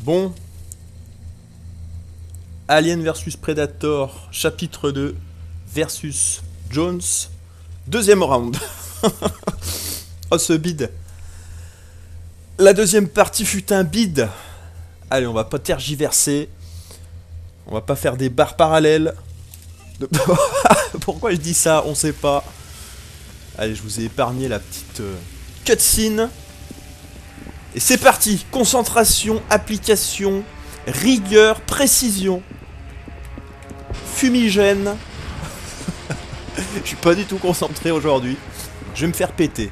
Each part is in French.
Bon. Alien versus Predator, chapitre 2, versus Jones, deuxième round. Oh, ce bide. La deuxième partie fut un bide. Allez, on va pas tergiverser. On va pas faire des barres parallèles. Pourquoi je dis ça, on sait pas. Allez, je vous ai épargné la petite cutscene. Et c'est parti. Concentration, application, rigueur, précision. Fumigène. Je suis pas du tout concentré aujourd'hui. Je vais me faire péter.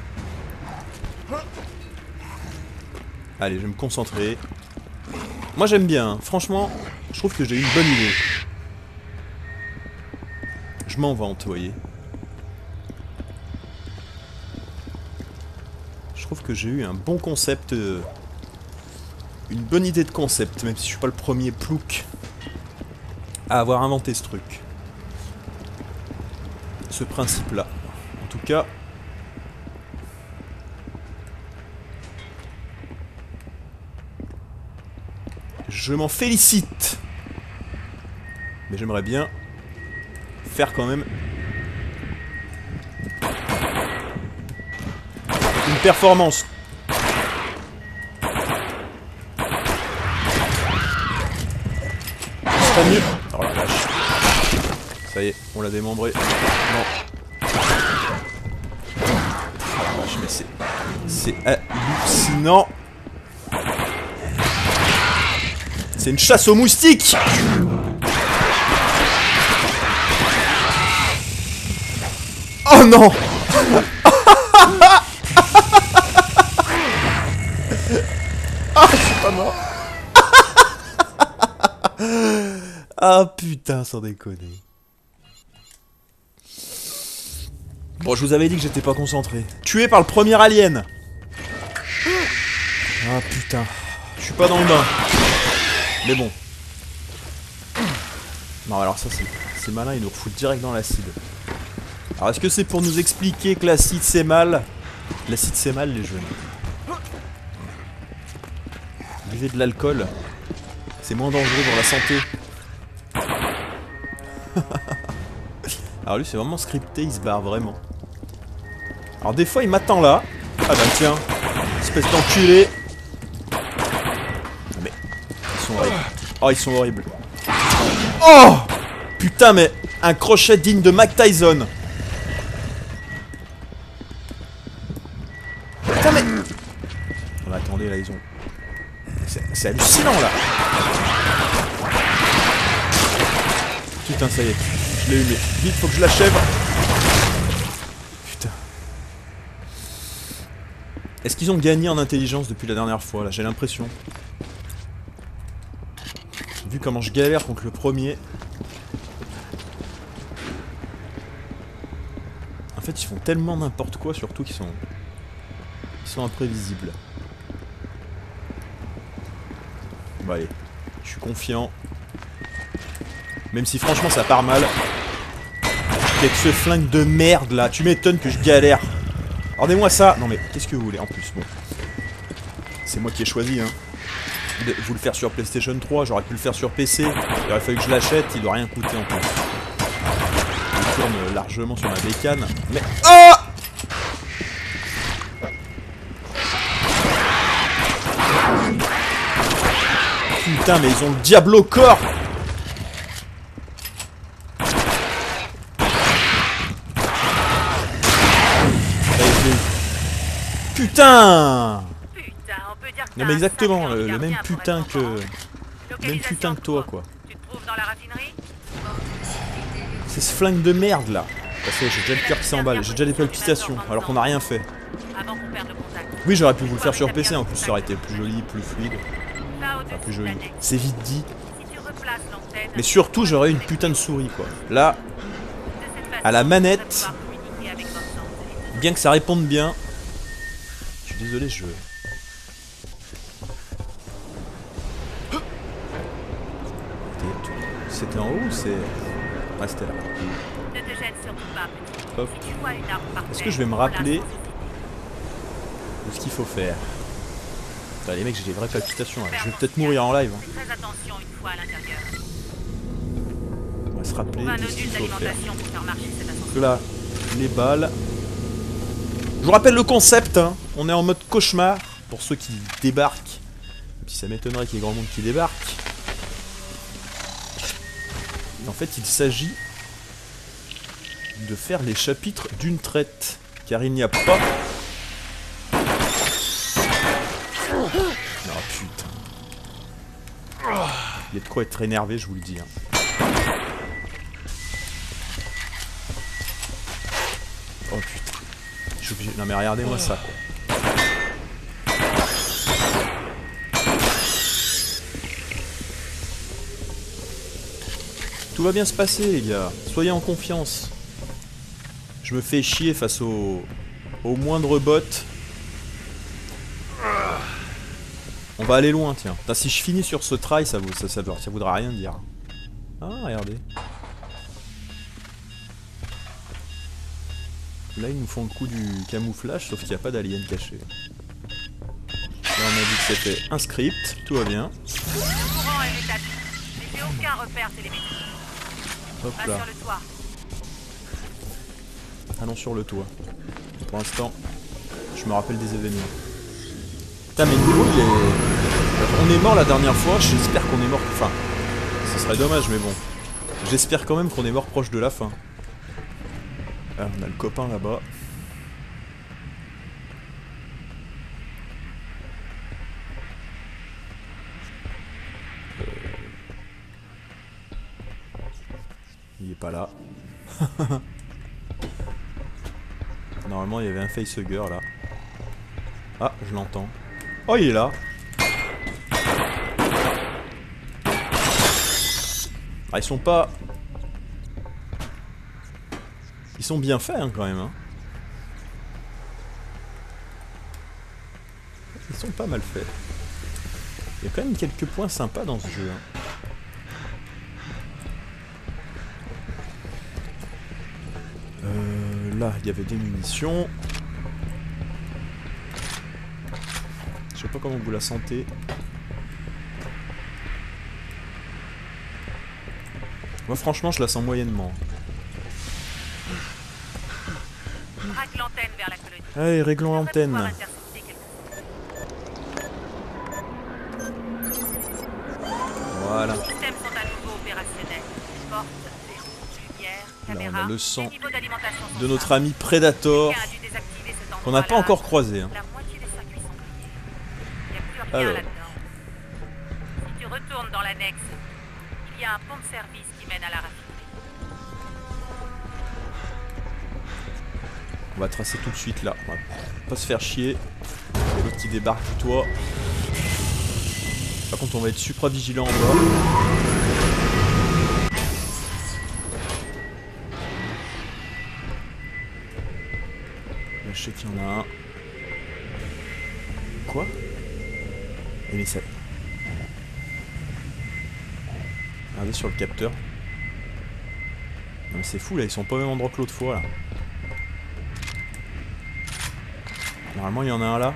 Allez, je vais me concentrer. Moi j'aime bien, hein. Franchement, je trouve que j'ai une bonne idée. Je m'en vante, vous voyez. Je trouve que j'ai eu un bon concept. Une bonne idée de concept, même si je suis pas le premier plouc à avoir inventé ce truc. Ce principe-là. En tout cas... je m'en félicite. Mais j'aimerais bien faire quand même une performance. C'est pas mieux. Oh la vache. Ça y est, on l'a démembré. Non. Oh la vache, mais c'est hallucinant. C'est une chasse aux moustiques. Oh non. Ah, je suis pas mort. Ah putain, sans déconner. Bon, je vous avais dit que j'étais pas concentré. Tué par le premier alien. Ah putain. Je suis pas dans le bain. Mais bon. Non, alors ça c'est malin, il nous refout direct dans l'acide. Alors est-ce que c'est pour nous expliquer que l'acide c'est mal? L'acide c'est mal, les jeunes. Buvez de l'alcool. C'est moins dangereux pour la santé. Alors lui c'est vraiment scripté, il se barre vraiment. Alors des fois il m'attend là. Ah bah tiens, espèce d'enculé. Mais ils sont horribles. Oh ils sont horribles. Oh putain mais un crochet digne de Mike Tyson. Putain mais... oh, attendez là ils ont... c'est hallucinant là. Putain ça y est, je l'ai eu mais vite faut que je l'achève. Putain. Est-ce qu'ils ont gagné en intelligence depuis la dernière fois là? J'ai l'impression. Vu comment je galère contre le premier. En fait ils font tellement n'importe quoi surtout qu'ils sont imprévisibles. Bon allez, je suis confiant. Même si franchement ça part mal. Avec ce flingue de merde là, tu m'étonnes que je galère. Regardez-moi ça. Non mais qu'est-ce que vous voulez en plus? Bon. C'est moi qui ai choisi hein. De vous le faire sur PlayStation 3, j'aurais pu le faire sur PC. Il aurait fallu que je l'achète, il doit rien coûter en plus. Il tourne largement sur ma bécane. Mais... oh! Putain mais ils ont le diable au corps. Putain! Non mais exactement, le même putain que... même putain que toi quoi. C'est ce flingue de merde là. Parce que j'ai déjà le cœur qui s'emballe, j'ai déjà des palpitations, alors qu'on n'a rien fait. Oui j'aurais pu vous le faire sur PC en plus, ça aurait été plus joli, plus fluide. Enfin plus joli, c'est vite dit. Mais surtout j'aurais eu une putain de souris quoi. Là, à la manette, bien que ça réponde bien. Je suis désolé, je... C'était en haut ou c'est... ah c'était là. Hop. Est-ce que je vais me rappeler de ce qu'il faut faire? Putain, les mecs, j'ai des vraies palpitations là. Je vais peut-être mourir en live. Hein. Très attention une fois à l'intérieur. On va se rappeler Un de ce qu'il nodule faut faire. d'alimentation pour faire marcher cette ascension. Donc là, les balles. Je vous rappelle le concept, hein. On est en mode cauchemar pour ceux qui débarquent. Même si ça m'étonnerait qu'il y ait grand monde qui débarque. Et en fait, il s'agit de faire les chapitres d'une traite. Car il n'y a pas... Oh putain. Il y a de quoi être énervé, je vous le dis. Hein. Oh putain. Je suis obligé... Non mais regardez-moi ça quoi. Tout va bien se passer les gars. Soyez en confiance. Je me fais chier face au moindre bot. On va aller loin, tiens. Putain, si je finis sur ce try, ça voudra rien dire. Ah, regardez. Là, ils nous font le coup du camouflage, sauf qu'il n'y a pas d'alien caché. Là, on a dit que c'était un script, tout va bien. Le courant est rétabli, mais j'ai aucun repère télémétrique. Hop Pas là, sur le toit. allons sur le toit. Pour l'instant, je me rappelle des événements. Putain, mais le niveau, il est... On est mort la dernière fois, j'espère qu'on est mort... Enfin, ce serait dommage, mais bon. J'espère quand même qu'on est mort proche de la fin. Ah, on a le copain là-bas. Il est pas là. Normalement, il y avait un facehugger là. Ah, je l'entends. Oh, il est là. Ah, ils sont pas... Ils sont bien faits hein, quand même. Hein. Ils sont pas mal faits. Il y a quand même quelques points sympas dans ce jeu. Hein. Là, il y avait des munitions. Je sais pas comment vous la sentez. Moi, franchement, je la sens moyennement. Braque l'antenne vers la colonie. Allez, réglons l'antenne. Pouvoir intercepter quelque chose. Voilà. Les systèmes sont à nouveau opérationnels. Portes, verrous, lumière, Là, on caméra. a le sang Les niveaux d'alimentation sont de notre stables. ami Predator, Quelqu'un a dû désactiver cet qu'on n'a pas endroit-là. encore croisé. Hein. La moitié des circuits sont grillés. Il n'y a plus rien Alors. là-dedans. Si tu retournes dans l'annexe, il y a un pont de service qui mène à la raffinerie. On va tracer tout de suite là. On va pas se faire chier. L'autre qui débarque du toit. Par contre, on va être supra vigilant en bas. Là, je sais qu'il y en a un. Quoi? Mais ça... Regardez sur le capteur. Non mais c'est fou là, ils sont pas au même endroit que l'autre fois là. Normalement il y en a un là.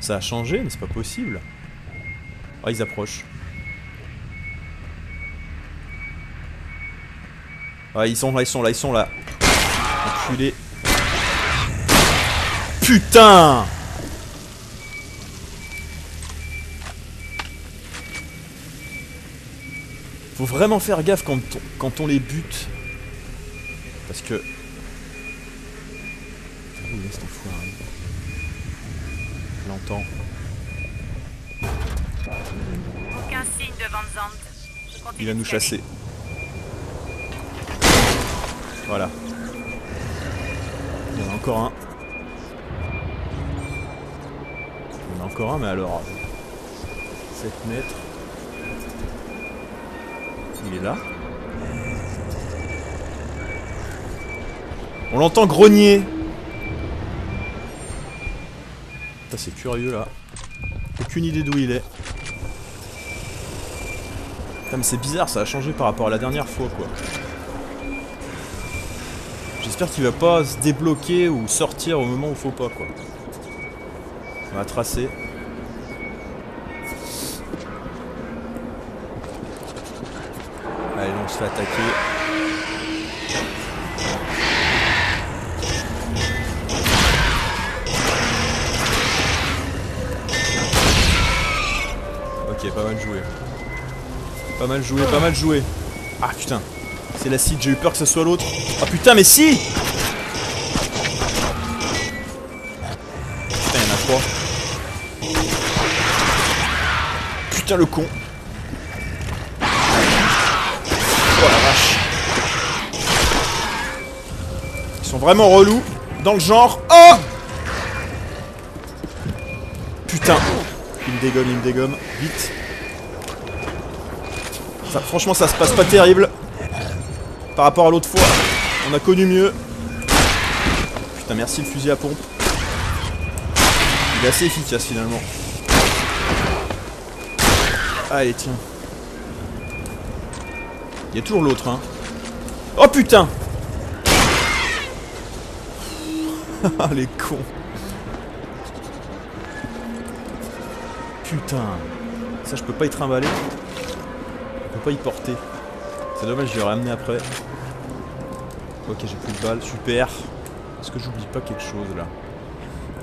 Ça a changé mais c'est pas possible. Ah ils approchent. Ah ils sont là, ils sont là, ils sont là. Enculé. Putain! Faut vraiment faire gaffe quand on les bute. Parce que... Où est cet enfoiré? Je l'entends. Aucun signe de Van Zandt. Je continue Il va de nous scanner. chasser. Voilà. Il y en a encore un. Il y en a encore un, mais alors... 7 mètres. Il est là. On l'entend grogner. Putain, c'est curieux là. Aucune idée d'où il est. Putain, mais c'est bizarre, ça a changé par rapport à la dernière fois quoi. J'espère qu'il va pas se débloquer ou sortir au moment où faut pas quoi. On va tracer. On se fait attaquer. Ok, pas mal joué. Pas mal joué, pas mal joué. Ah putain, c'est l'acide, j'ai eu peur que ce soit l'autre. Ah putain, mais si! Putain, y'en a 3. Putain, le con. Oh la vache. Ils sont vraiment relous. Dans le genre. Oh! Putain. Il me dégomme. Vite. Ça, franchement, ça se passe pas terrible. Par rapport à l'autre fois. On a connu mieux. Putain, merci le fusil à pompe. Il est assez efficace finalement. Allez, tiens. Il y a toujours l'autre, hein. Oh putain! Ah, les cons. Putain. Ça, je peux pas y trimballer. Je peux pas y porter. C'est dommage, je vais ramener après. Ok, j'ai plus de balles, super. Est-ce que j'oublie pas quelque chose là?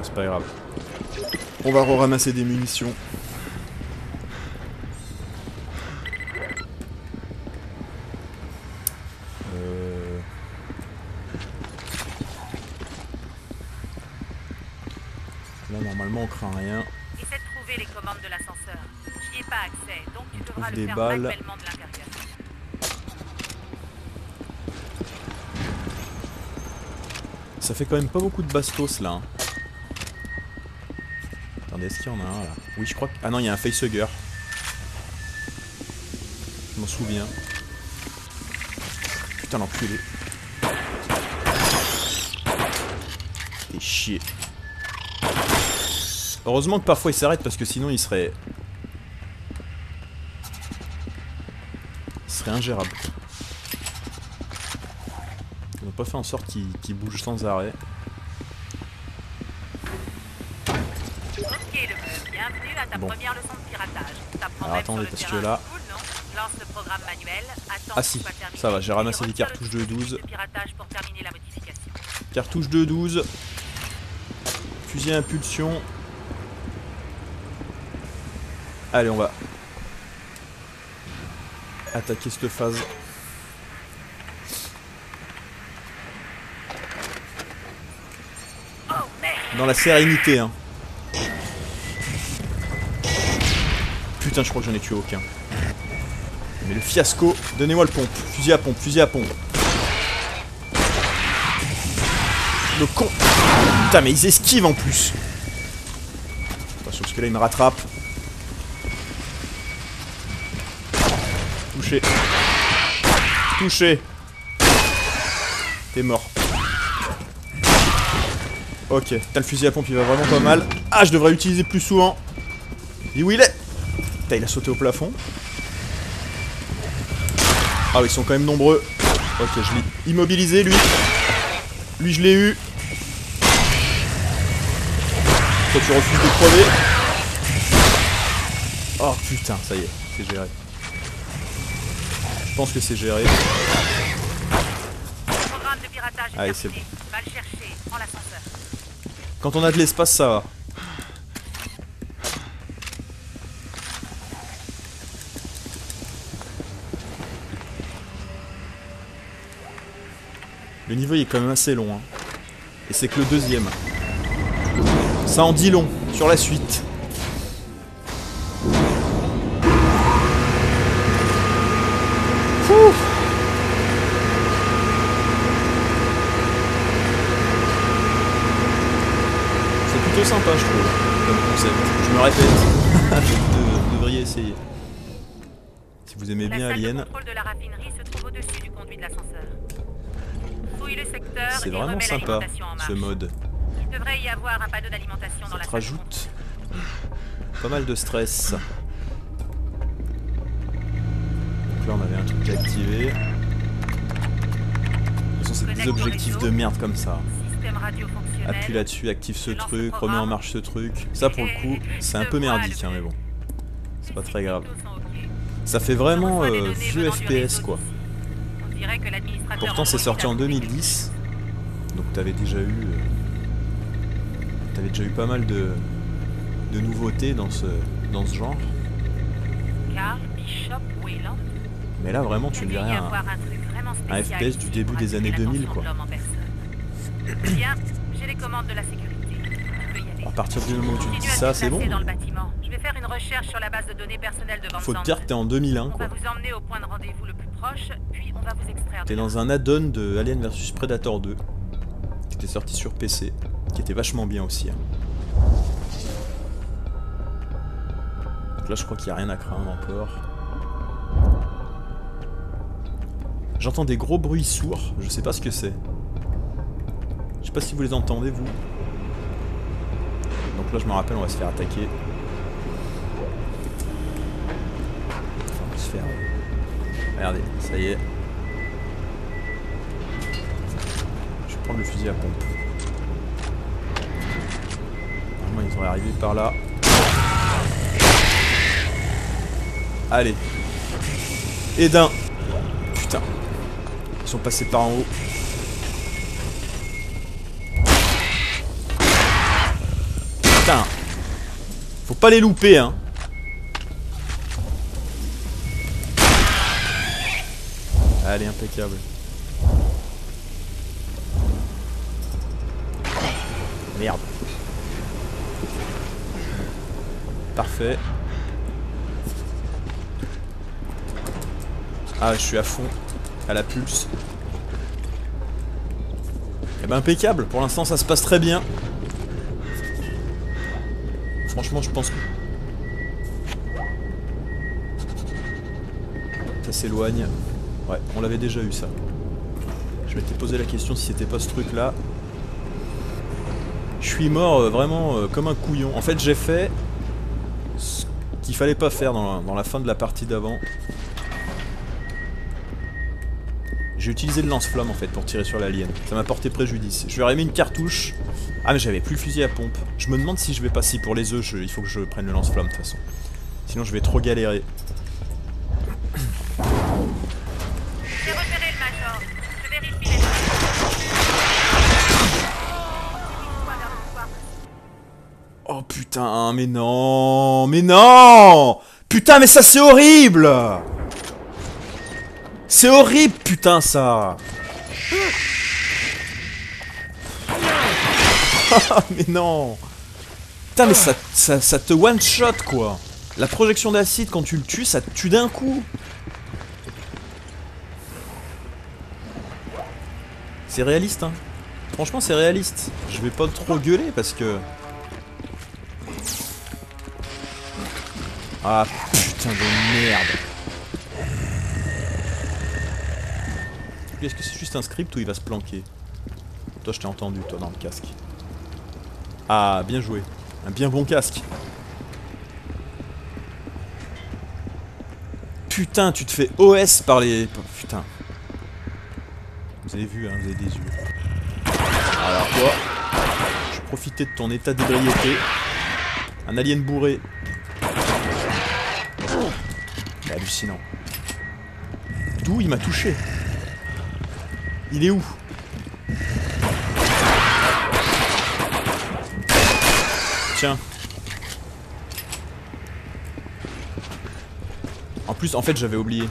C'est pas grave. On va ramasser des munitions. Là, normalement, on craint rien. Essaie de trouver les commandes de l'ascenseur. J'y ai pas accès, donc tu devras le des faire balles. manuellement de l'intérieur. Ça fait quand même pas beaucoup de bastos là. Hein. Attendez, est-ce qu'il y en a un là? Oui, je crois que... Ah non, il y a un facehugger. Je m'en souviens. Putain, l'enculé. Et chier. Heureusement que parfois il s'arrête parce que sinon il serait... ingérable. Ils n'ont pas fait en sorte qu'il bouge sans arrêt. Ok, le bleu, bienvenue à ta première leçon de piratage. Alors attendez, parce que là... Cool, non? Lance le programme manuel. Attends Ah si, ça va, j'ai ramassé des cartouches de 12. Pour terminer la modification. Cartouche de 12. Fusil à impulsion. Allez, on va attaquer cette phase. Dans la sérénité, hein. Putain, je crois que j'en ai tué aucun. Mais le fiasco, donnez-moi le pompe. Fusil à pompe, fusil à pompe. Le con. Putain, mais ils esquivent en plus. Attention, parce que là, il me rattrape. Touché. Touché. T'es mort. Ok, t'as le fusil à pompe, il va vraiment pas mal. Ah, je devrais l'utiliser plus souvent. Dis où il est. Putain, il a sauté au plafond. Ah oui, ils sont quand même nombreux. Ok, je l'ai immobilisé, lui. Lui, je l'ai eu. Toi, tu refuses de crever. Oh putain, ça y est, c'est géré. Je pense que c'est géré. Allez, c'est bon. Quand on a de l'espace, ça va. Le niveau il est quand même assez long. Hein. Et c'est que le deuxième. Ça en dit long sur la suite. Ouh. C'est plutôt sympa, je trouve, comme concept. Je me répète. Vous devriez essayer. Si vous aimez bien Alien. Le contrôle de la raffinerie se trouve au-dessus du conduit de l'ascenseur. Fouille le secteur. C'est vraiment sympa, ce mode. Il devrait y avoir un panneau d'alimentation dans la salle. Ça rajoute pas mal de stress. Donc là, on avait un truc à activer. De toute façon, c'est des objectifs de merde comme ça. Appuie là-dessus, active ce truc, remets en marche ce truc. Ça, pour le coup, c'est un peu merdique, hein, mais bon. C'est pas très grave. Ça fait vraiment vieux FPS, quoi. dirait que l'administrateur... Pourtant c'est sorti en 2010. Donc t'avais déjà eu pas mal de nouveautés dans ce genre. Carl Bishop Wayland. Mais là vraiment tu dirais un FPS du début des années 2000 quoi. Bien, j'ai les commandes de la sécurité. Tu peux y aller. À partir du moment où tu dis ça, c'est bon. Dans le bâtiment. Je vais faire une recherche sur la base de données personnelles de Van Faut te Zandt. dire que t'es en 2001 On quoi. va vous emmener au point de rendez-vous le plus proche, puis on va vous extraire. T'es dans un add-on de Alien vs Predator 2 qui était sorti sur PC, qui était vachement bien aussi. Hein. Donc là je crois qu'il n'y a rien à craindre encore. J'entends des gros bruits sourds, je sais pas ce que c'est. Je sais pas si vous les entendez vous. Donc là je me rappelle, on va se faire attaquer. Enfin, on va se faire... Regardez, ça y est. Je vais prendre le fusil à pompe. Normalement ils devraient arriver par là. Allez. Et d'un. Putain. Ils sont passés par en haut. Putain. Faut pas les louper hein. Allez, impeccable. Merde. Parfait. Ah, je suis à fond. À la pulse. Et ben impeccable. Pour l'instant, ça se passe très bien. Franchement, je pense que... Ça s'éloigne. Ouais, on l'avait déjà eu ça. Je m'étais posé la question si c'était pas ce truc là. Je suis mort vraiment comme un couillon. En fait j'ai fait ce qu'il fallait pas faire dans la fin de la partie d'avant. J'ai utilisé le lance-flamme en fait pour tirer sur l'alien. Ça m'a porté préjudice. Je lui aurais mis une cartouche. Ah mais j'avais plus le fusil à pompe. Je me demande si je vais pas... Si pour les œufs il faut que je prenne le lance-flamme de toute façon. Sinon je vais trop galérer. J'ai repéré le major. Je vérifie les... Oh putain, mais non. Mais non. Putain, mais ça c'est horrible. C'est horrible, putain, ça. Mais non. Putain, mais ça te one-shot, quoi. La projection d'acide, quand tu le tues, ça te tue d'un coup. C'est réaliste, hein. Franchement, c'est réaliste. Je vais pas trop gueuler, parce que... Ah, putain de merde. Est-ce que c'est juste un script ou il va se planquer? Toi je t'ai entendu toi dans le casque. Ah bien joué. Un bien bon casque. Putain tu te fais OS par les... Putain. Vous avez vu hein, vous avez des yeux. Alors toi, je vais profiter de ton état d'ébriété. Un alien bourré. C'est hallucinant. D'où il m'a touché? Il est où? Tiens. En plus, en fait, j'avais oublié.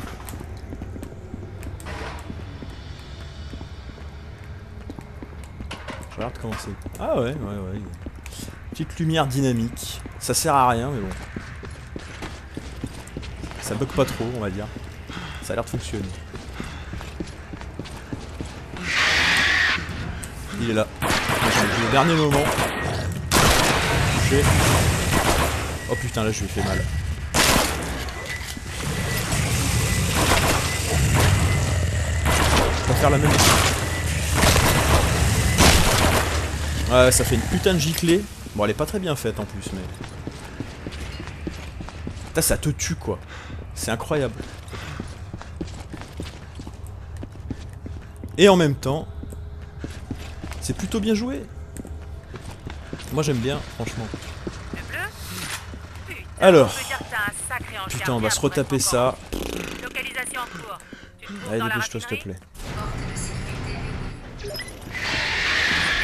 Je regarde comment c'est. Ah ouais. Petite lumière dynamique. Ça sert à rien, mais bon. Ça bug pas trop, on va dire. Ça a l'air de fonctionner. Il est là. Le dernier moment. Touché. Oh putain, là je lui ai fait mal. On va faire la même. Ouais, ça fait une putain de giclée. Bon, elle est pas très bien faite en plus, mais. Putain, ça te tue quoi. C'est incroyable. Et en même temps. C'est plutôt bien joué. Moi j'aime bien, franchement. Alors. Putain, on va se retaper ça. Allez, dépêche-toi s'il te plaît. C'était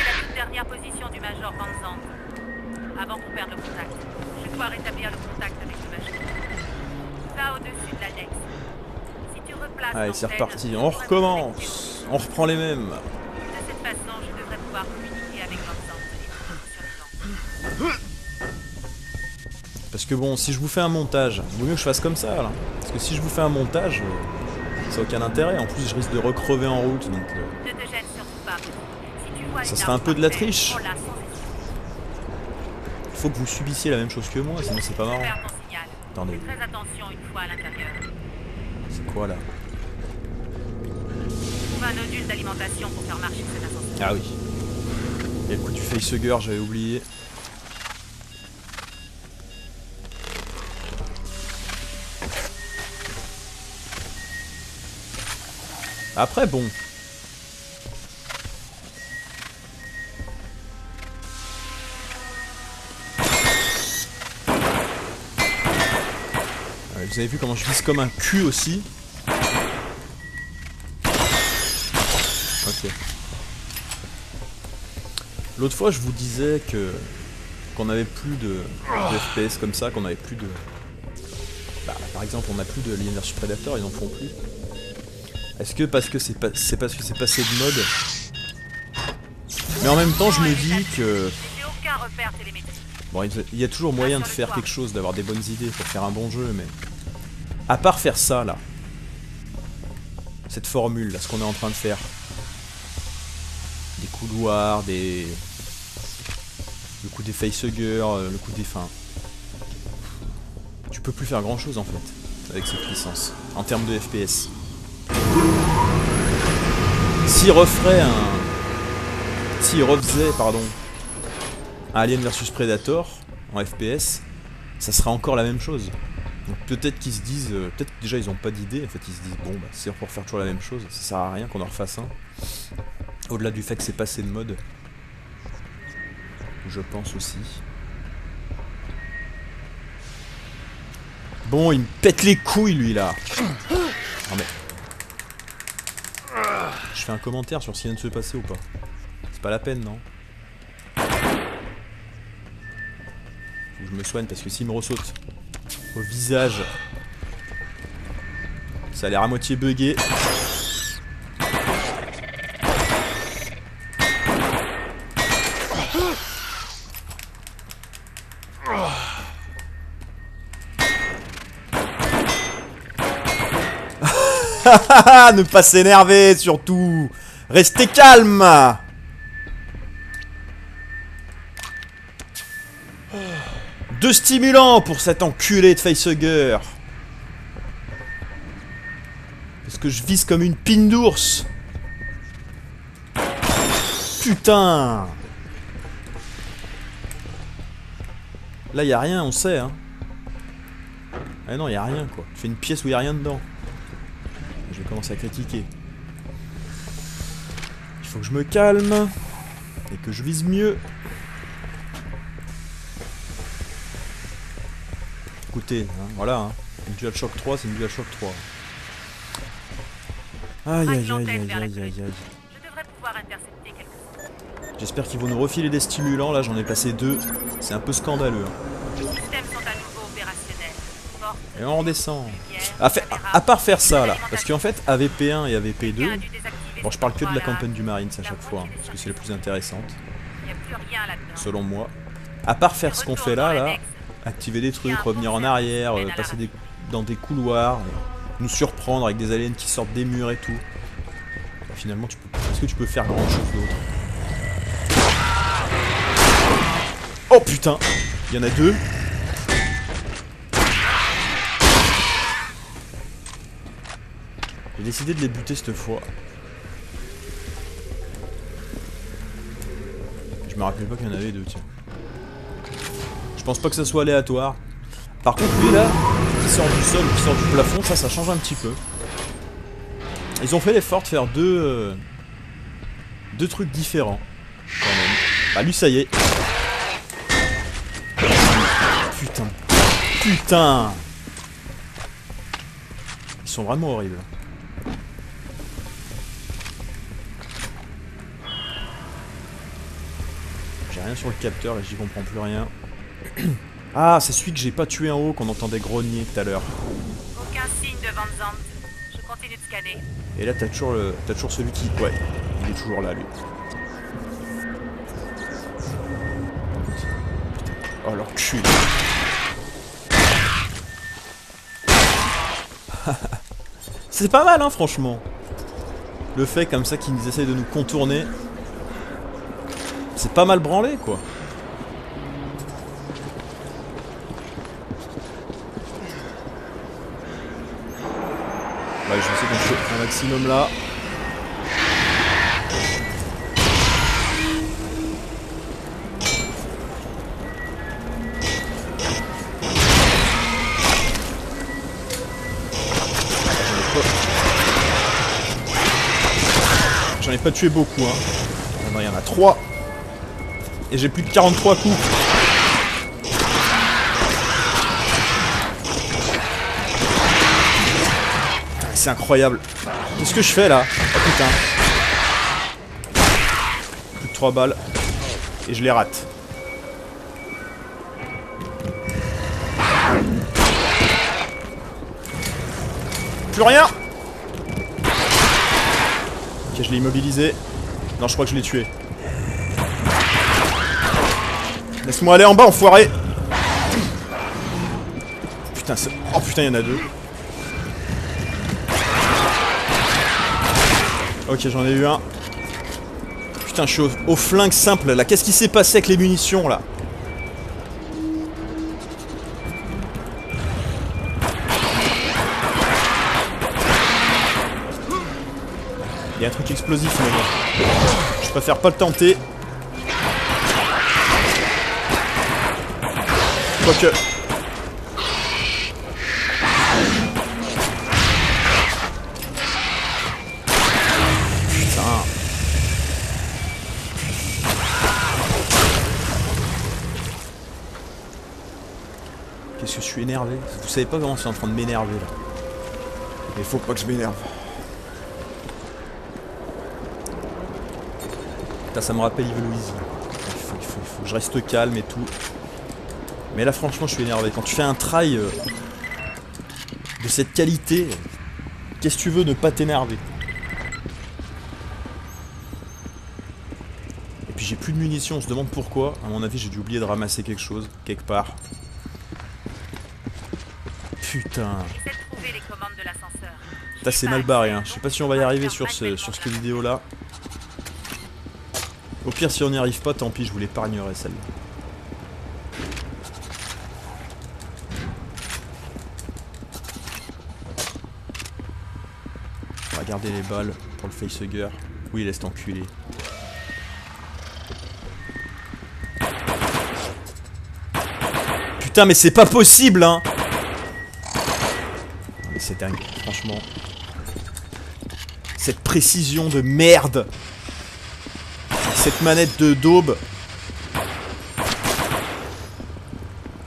la toute dernière position du Major Van Zandt. Avant qu'on perde le contact, je dois rétablir le contact avec le Major. Là au-dessus de l'annexe. Si tu replaces Allez, c'est l'antenne, reparti, on recommence. On reprend les mêmes. de cette façon, je devrais pouvoir communiquer avec Van Zandt et sur le plan. Parce que bon, si je vous fais un montage, il vaut mieux que je fasse comme ça là. Parce que si je vous fais un montage, ça n'a aucun intérêt. En plus, je risque de recrever en route, donc Ne te gêne surtout pas. Si tu vois ça une serait un arme peu de la par terre, triche. prends-la sans hésiter. il faut que vous subissiez la même chose que moi, sinon c'est pas marrant. Faire ton signal. Attendez, Fais très attention une fois à l'intérieur. c'est quoi là? Trouve un nodule d'alimentation pour faire marcher cet ascenseur. Ah oui. Et le coup du facehugger, j'avais oublié. Après, bon. Vous avez vu comment je vise comme un cul aussi. Ok. L'autre fois, je vous disais que qu'on avait plus de FPS comme ça, qu'on avait plus de... Bah, par exemple, on n'a plus de Alien vs Predator, ils en font plus. Est-ce que parce que c'est parce que c'est passé de mode? Mais en même temps, je me dis que... J'ai aucun repère télémétrique. Bon, il y a toujours moyen de faire quelque chose, d'avoir des bonnes idées pour faire un bon jeu, mais... À part faire ça, là. Cette formule, là, ce qu'on est en train de faire. Des couloirs, des... Le coup des facehuggers, le coup des... Enfin... Tu peux plus faire grand chose, en fait, avec cette licence. En termes de FPS. S'il referait un... S'il refaisait, pardon... un Alien vs Predator, en FPS, ça serait encore la même chose. Donc peut-être qu'ils se disent, peut-être que déjà ils ont pas d'idée, en fait ils se disent bon bah c'est pour faire toujours la même chose, ça sert à rien qu'on en refasse un. Au-delà du fait que c'est passé de mode, je pense aussi. Bon, il me pète les couilles lui là. Non mais... Je fais un commentaire sur ce qui vient de se passer ou pas. C'est pas la peine non. Faut que je me soigne parce que s'il me ressaute au visage, ça a l'air à moitié bugué. Ne pas s'énerver surtout. Restez calme. Deux stimulants pour cet enculé de facehugger. Parce que je vise comme une pine d'ours. Putain. Là y a rien, on sait hein. Ah non, y a rien quoi. Tu fais une pièce où y a rien dedans. Je vais commencer à critiquer. Il faut que je me calme. Et que je vise mieux. Écoutez, hein, voilà, hein. Une DualShock 3, c'est une DualShock 3. Aïe aïe aïe aïe aïe aïe aïe. Je devrais pouvoir intercepter quelque chose. J'espère qu'ils vont nous refiler des stimulants, là j'en ai passé 2. C'est un peu scandaleux. Hein. Les systèmes sont à nouveau opérationnels. Porte, Et on redescend. lumière, caméra, À part faire ça là, parce qu'en fait AVP1 et AVP2, quelqu'un a dû désactiver bon je parle que de la ce campagne du contrôle-là. Marines à chaque fois, hein, parce que c'est la plus intéressante, Il n'y a plus rien là-dedans. selon moi. À part faire ce qu'on fait là, activer des trucs, revenir en arrière, passer dans des couloirs, nous surprendre avec des aliens qui sortent des murs et tout. Bah, finalement, est-ce que tu peux faire grand chose d'autre? Oh putain! Il y en a deux. J'ai décidé de les buter cette fois. Je me rappelle pas qu'il y en avait deux, tiens. Je pense pas que ça soit aléatoire. Par contre, lui là, qui sort du sol, qui sort du plafond, ça change un petit peu. Ils ont fait l'effort de faire deux trucs différents. Quand même. Bah lui, ça y est. Putain. Putain. Ils sont vraiment horribles. Rien sur le capteur et j'y comprends plus rien. Ah, c'est celui que j'ai pas tué en haut qu'on entendait grogner tout à l'heure. Aucun signe de Van Zandt. Je continue de scanner. Et là t'as toujours celui qui... Ouais, il est toujours là lui. Oh l'enculé. C'est pas mal hein franchement. Le fait comme ça qu'ils essayent de nous contourner. C'est pas mal branlé quoi. Ouais, je vais essayer d'en faire un maximum là. J'en ai pas tué beaucoup hein. Ah non, il y en a 3. Et j'ai plus de 43 coups. C'est incroyable. Qu'est-ce que je fais là? Oh putain. Plus de 3 balles. Et je les rate. Plus rien. Ok, je l'ai immobilisé. Non, je crois que je l'ai tué. Laisse-moi aller en bas, enfoiré. Putain, c'est... Oh putain, il y en a 2. Ok, j'en ai eu un. Putain, je suis au flingue simple là. Qu'est-ce qui s'est passé avec les munitions là? Il y a un truc explosif mais bon. Je préfère pas le tenter. Quoique. Putain. Qu'est-ce que je suis énervé. Vous savez pas comment je suis en train de m'énerver là. Mais faut pas que je m'énerve. Putain, ça me rappelle Evil Louise. Il faut que je reste calme et tout. Mais là franchement je suis énervé. Quand tu fais un try de cette qualité, qu'est-ce que tu veux ne pas t'énerver? Et puis j'ai plus de munitions, on se demande pourquoi. À mon avis j'ai dû oublier de ramasser quelque chose, quelque part. Putain. Putain c'est mal barré hein. Je sais pas si on va y arriver sur cette vidéo là. Au pire si on n'y arrive pas, tant pis, je vous l'épargnerai celle-là. On va garder les balles pour le facehugger. Oui, laisse t'enculer. Putain, mais c'est pas possible, hein! Mais c'est dingue, franchement. Cette précision de merde! Cette manette de daube!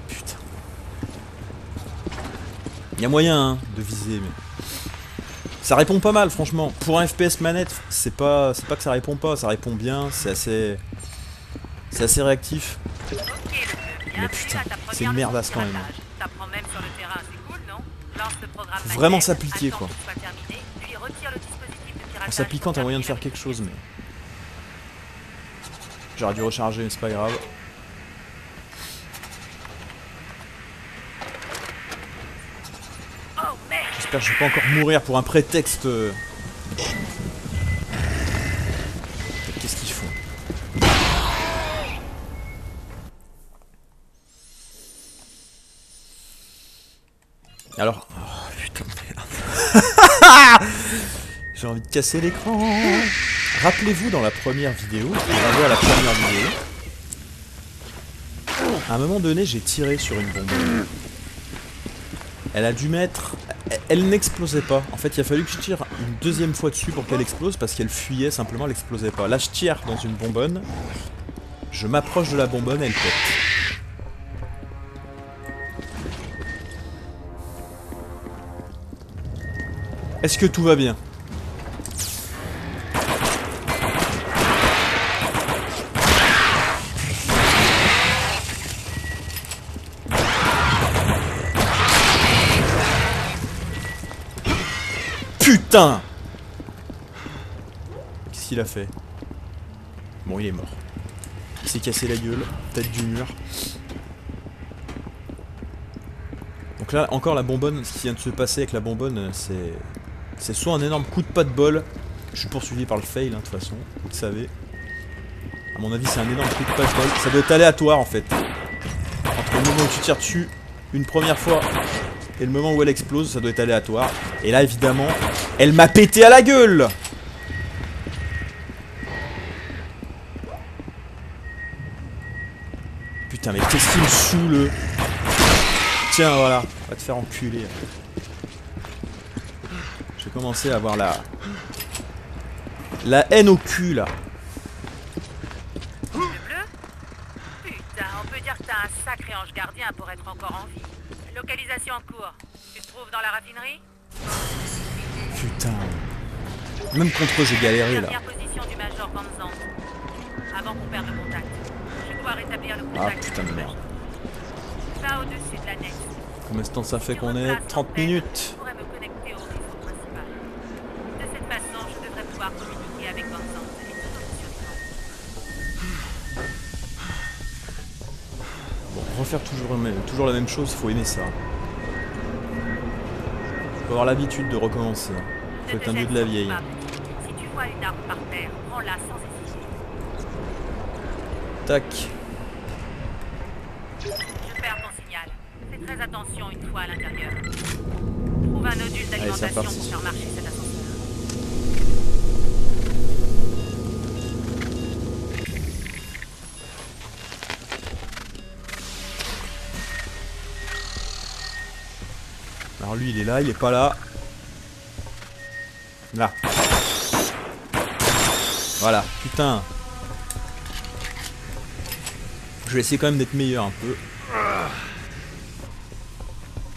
Putain. Il y a moyen, hein, de viser, mais... Ça répond pas mal franchement. Pour un FPS manette, c'est pas que ça répond pas, ça répond bien, c'est assez réactif. Mais putain, c'est une merdasse quand même. Faut vraiment s'appliquer quoi. En s'appliquant t'as moyen de faire quelque chose mais... J'aurais dû recharger mais c'est pas grave. J'espère que je vais pas encore mourir pour un prétexte. Qu'est-ce qu'ils font? Alors... Oh putain de merde. J'ai envie de casser l'écran. Rappelez-vous dans la première vidéo, on va voir la première vidéo. À un moment donné, j'ai tiré sur une bombe. Elle a dû mettre... Elle n'explosait pas. En fait, il a fallu que je tire une deuxième fois dessus pour qu'elle explose parce qu'elle fuyait, simplement, elle explosait pas. Là, je tire dans une bonbonne. Je m'approche de la bonbonne, elle pète. Est-ce que tout va bien? Putain! Qu'est-ce qu'il a fait? Bon, il est mort. Il s'est cassé la gueule, tête du mur. Donc là, encore la bonbonne, ce qui vient de se passer avec la bonbonne, c'est soit un énorme coup de pas de bol. Je suis poursuivi par le fail, hein, de toute façon, vous le savez. À mon avis, c'est un énorme coup de pas de bol. Ça doit être aléatoire, en fait. Entre le moment où tu tires dessus une première fois et le moment où elle explose, ça doit être aléatoire. Et là, évidemment, elle m'a pété à la gueule! Putain, mais qu'est-ce qu'il me saoule? Tiens, voilà, va te faire enculer. Je vais commencer à avoir la haine au cul, là. Le bleu? Putain, on peut dire que t'as un sacré ange gardien pour être encore en vie. Localisation en cours. Tu te trouves dans la raffinerie? Putain. Même contre eux, j'ai galéré, là. Dernière position du Major Van Zandt. Avant qu'on perde le contact. Je dois rétablir le contact. Ah, putain de merde. Ça au-dessus de l'annexe. Combien de temps ça fait qu'on est? 30 minutes. Je pourrais me connecter au réseau principal. De cette façon, je devrais pouvoir communiquer avec Van Zandt et tout fonctionnement. Bon, refaire toujours la même chose, faut aimer ça. Faut avoir l'habitude de recommencer. Faut être un vieux de la vieille. Si tu vois une arme par terre, prends-la sans hésiter. Tac. Je perds ton signal. Fais très attention une fois à l'intérieur. Trouve un nodule d'alimentation pour faire marcher cet ascenseur. Alors lui, il est là, il est pas là. Là. Voilà, putain. Je vais essayer quand même d'être meilleur un peu.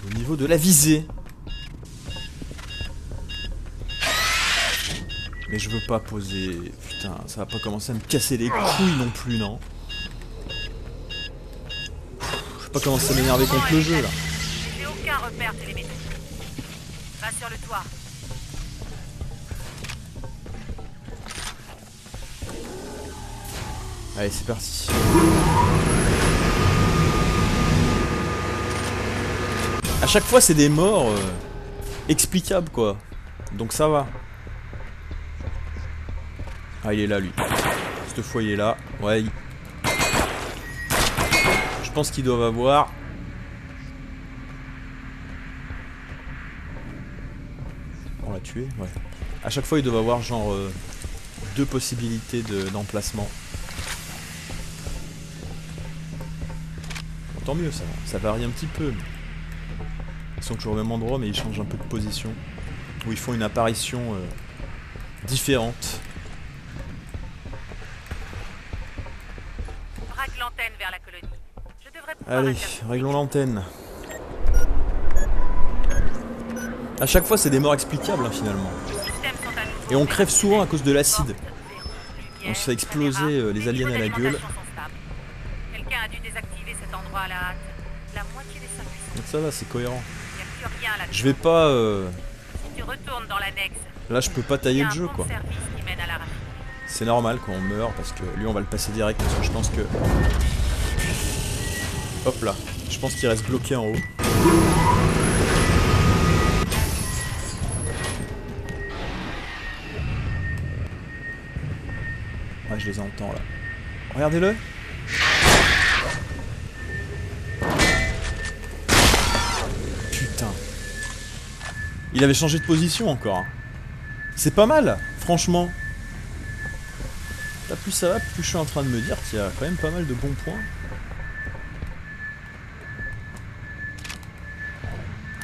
Au niveau de la visée. Mais je veux pas poser... Putain, ça va pas commencer à me casser les couilles non plus, non. Je vais pas commencer à m'énerver contre le jeu, là. J'ai aucun repère télémétrique. Va sur le toit. Allez, c'est parti. À chaque fois, c'est des morts explicables, quoi. Donc ça va. Ah, il est là, lui. Cette fois, il est là. Ouais. Je pense qu'ils doivent avoir... On l'a tué? Ouais. À chaque fois, ils doivent avoir genre 2 possibilités d'emplacement. Tant mieux, ça varie un petit peu. Ils sont toujours au même endroit, mais ils changent un peu de position. Ou ils font une apparition différente. Braque l'antenne vers la colonie. Je devrais pouvoir Allez, intercepter. réglons l'antenne. À chaque fois, c'est des morts explicables, hein, finalement. Les systèmes sont à nouveau Et on crève souvent à cause de l'acide. lumière, On se fait exploser caméra, les aliens niveaux à la gueule. d'alimentation sont stables. Quelqu'un a dû désactiver cet endroit à la hâte. La moitié des circuits sont. Donc ça va, c'est cohérent. Il n'y a plus rien là. Je vais pas... Si tu retournes dans l'annexe, Là, je peux pas il y tailler a le un jeu, pont quoi. de service qui mène à la raffinerie. C'est normal quand on meurt, parce que lui, on va le passer direct, parce que je pense que... Hop là. Je pense qu'il reste bloqué en haut. Ah, je les entends, là. Regardez-le. Putain. Il avait changé de position encore. Hein. C'est pas mal, franchement. Là, plus ça va, plus je suis en train de me dire qu'il y a quand même pas mal de bons points.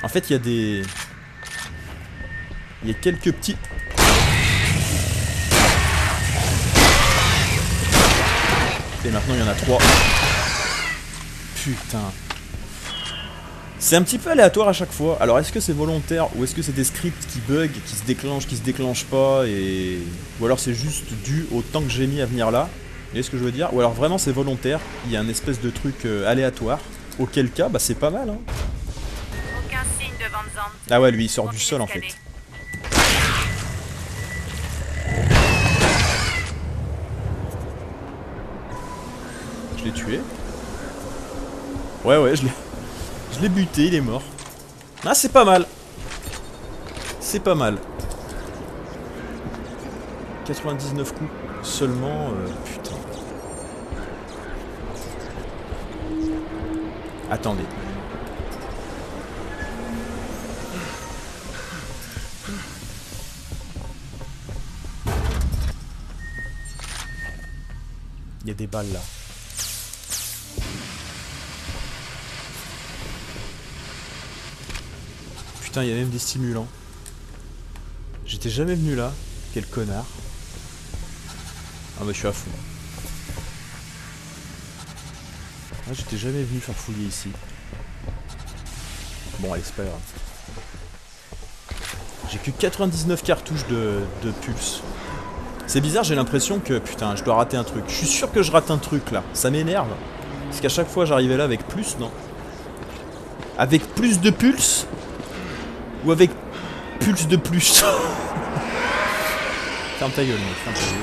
En fait, il y a des... Il y a quelques petits... Et maintenant, il y en a 3. Putain. C'est un petit peu aléatoire à chaque fois. Alors, est-ce que c'est volontaire ou est-ce que c'est des scripts qui bug, qui se déclenchent pas et... Ou alors c'est juste dû au temps que j'ai mis à venir là. Vous voyez ce que je veux dire? Ou alors vraiment c'est volontaire, il y a un espèce de truc aléatoire. Auquel cas, bah c'est pas mal, hein. Aucun signe de Van Zandt. Ah ouais, lui il sort du sol en fait. Continue de scanner. Je l'ai tué. Ouais, je l'ai buté, il est mort. Ah, c'est pas mal. C'est pas mal. 99 coups seulement. Putain. Attendez. Il y a des balles là. Putain, il y a même des stimulants. J'étais jamais venu là. Quel connard. Ah bah je suis à fond. Ah, j'étais jamais venu faire fouiller ici. Bon allez, c'est pas grave. J'ai que 99 cartouches de pulse. C'est bizarre, j'ai l'impression que... Putain, je dois rater un truc. Je suis sûr que je rate un truc là. Ça m'énerve. Parce qu'à chaque fois j'arrivais là avec plus, non? Avec plus de pulse? Ou avec pulse de plus? Ferme ta gueule, mec, ferme ta gueule.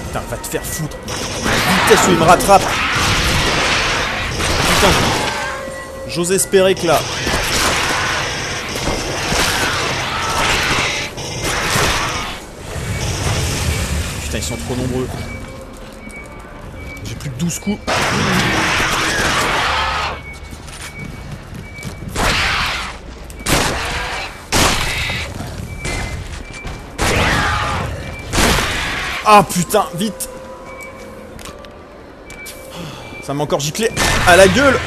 Putain, va te faire foutre. Vitesse où il me rattrape. Putain, j'ose espérer que là... Putain, ils sont trop nombreux. J'ai plus que 12 coups. Ah putain, vite. Ça m'a encore giclé à la gueule.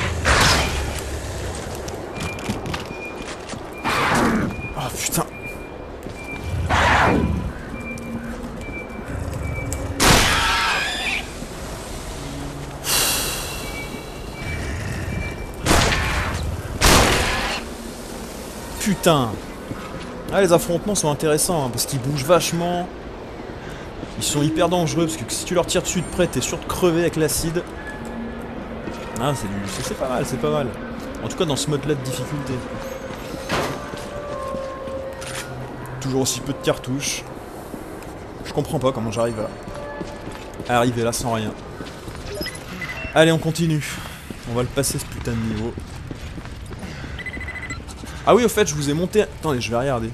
Ah putain. Putain. Ah, les affrontements sont intéressants hein, parce qu'ils bougent vachement. Ils sont hyper dangereux parce que si tu leur tires dessus de près, t'es sûr de crever avec l'acide. Ah, c'est pas mal, c'est pas mal. En tout cas, dans ce mode-là de difficulté. Toujours aussi peu de cartouches. Je comprends pas comment j'arrive à arriver là sans rien. Allez, on continue. On va le passer ce putain de niveau. Ah oui, au fait, je vous ai monté... Attendez, je vais regarder.